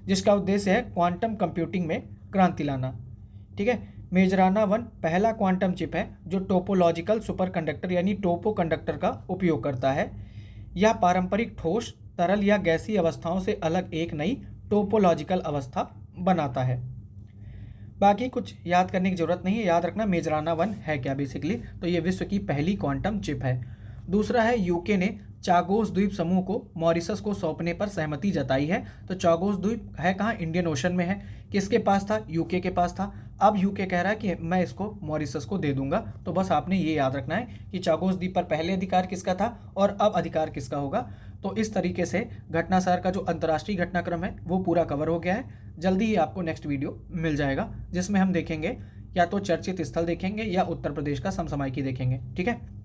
जिसका उद्देश्य है क्वांटम कंप्यूटिंग में क्रांति लाना। ठीक है, मेजराना 1 पहला क्वांटम चिप है जो टोपोलॉजिकल सुपरकंडक्टर यानी टोपो कंडक्टर का उपयोग करता है। यह पारंपरिक ठोस, तरल या गैसीय अवस्थाओं से अलग एक नई टोपोलॉजिकल अवस्था बनाता है। बाकी कुछ याद करने की जरूरत नहीं है, याद रखना मेजराना 1 है क्या बेसिकली। तो ये विश्व की पहली क्वांटम चिप है। दूसरा है, यूके ने चागोस द्वीप समूह को मॉरिशस को सौंपने पर सहमति जताई है। तो चागोस द्वीप है कहाँ? इंडियन ओशन में है। किसके पास था? यूके के पास था। अब यूके कह रहा है कि मैं इसको मॉरिशस को दे दूंगा। तो बस आपने ये याद रखना है कि चागोस द्वीप पर पहले अधिकार किसका था और अब अधिकार किसका होगा। तो इस तरीके से घटनासार का जो अंतर्राष्ट्रीय घटनाक्रम है वो पूरा कवर हो गया है। जल्दी ही आपको नेक्स्ट वीडियो मिल जाएगा, जिसमें हम देखेंगे या तो चर्चित स्थल देखेंगे या उत्तर प्रदेश का समसामयिकी देखेंगे। ठीक है।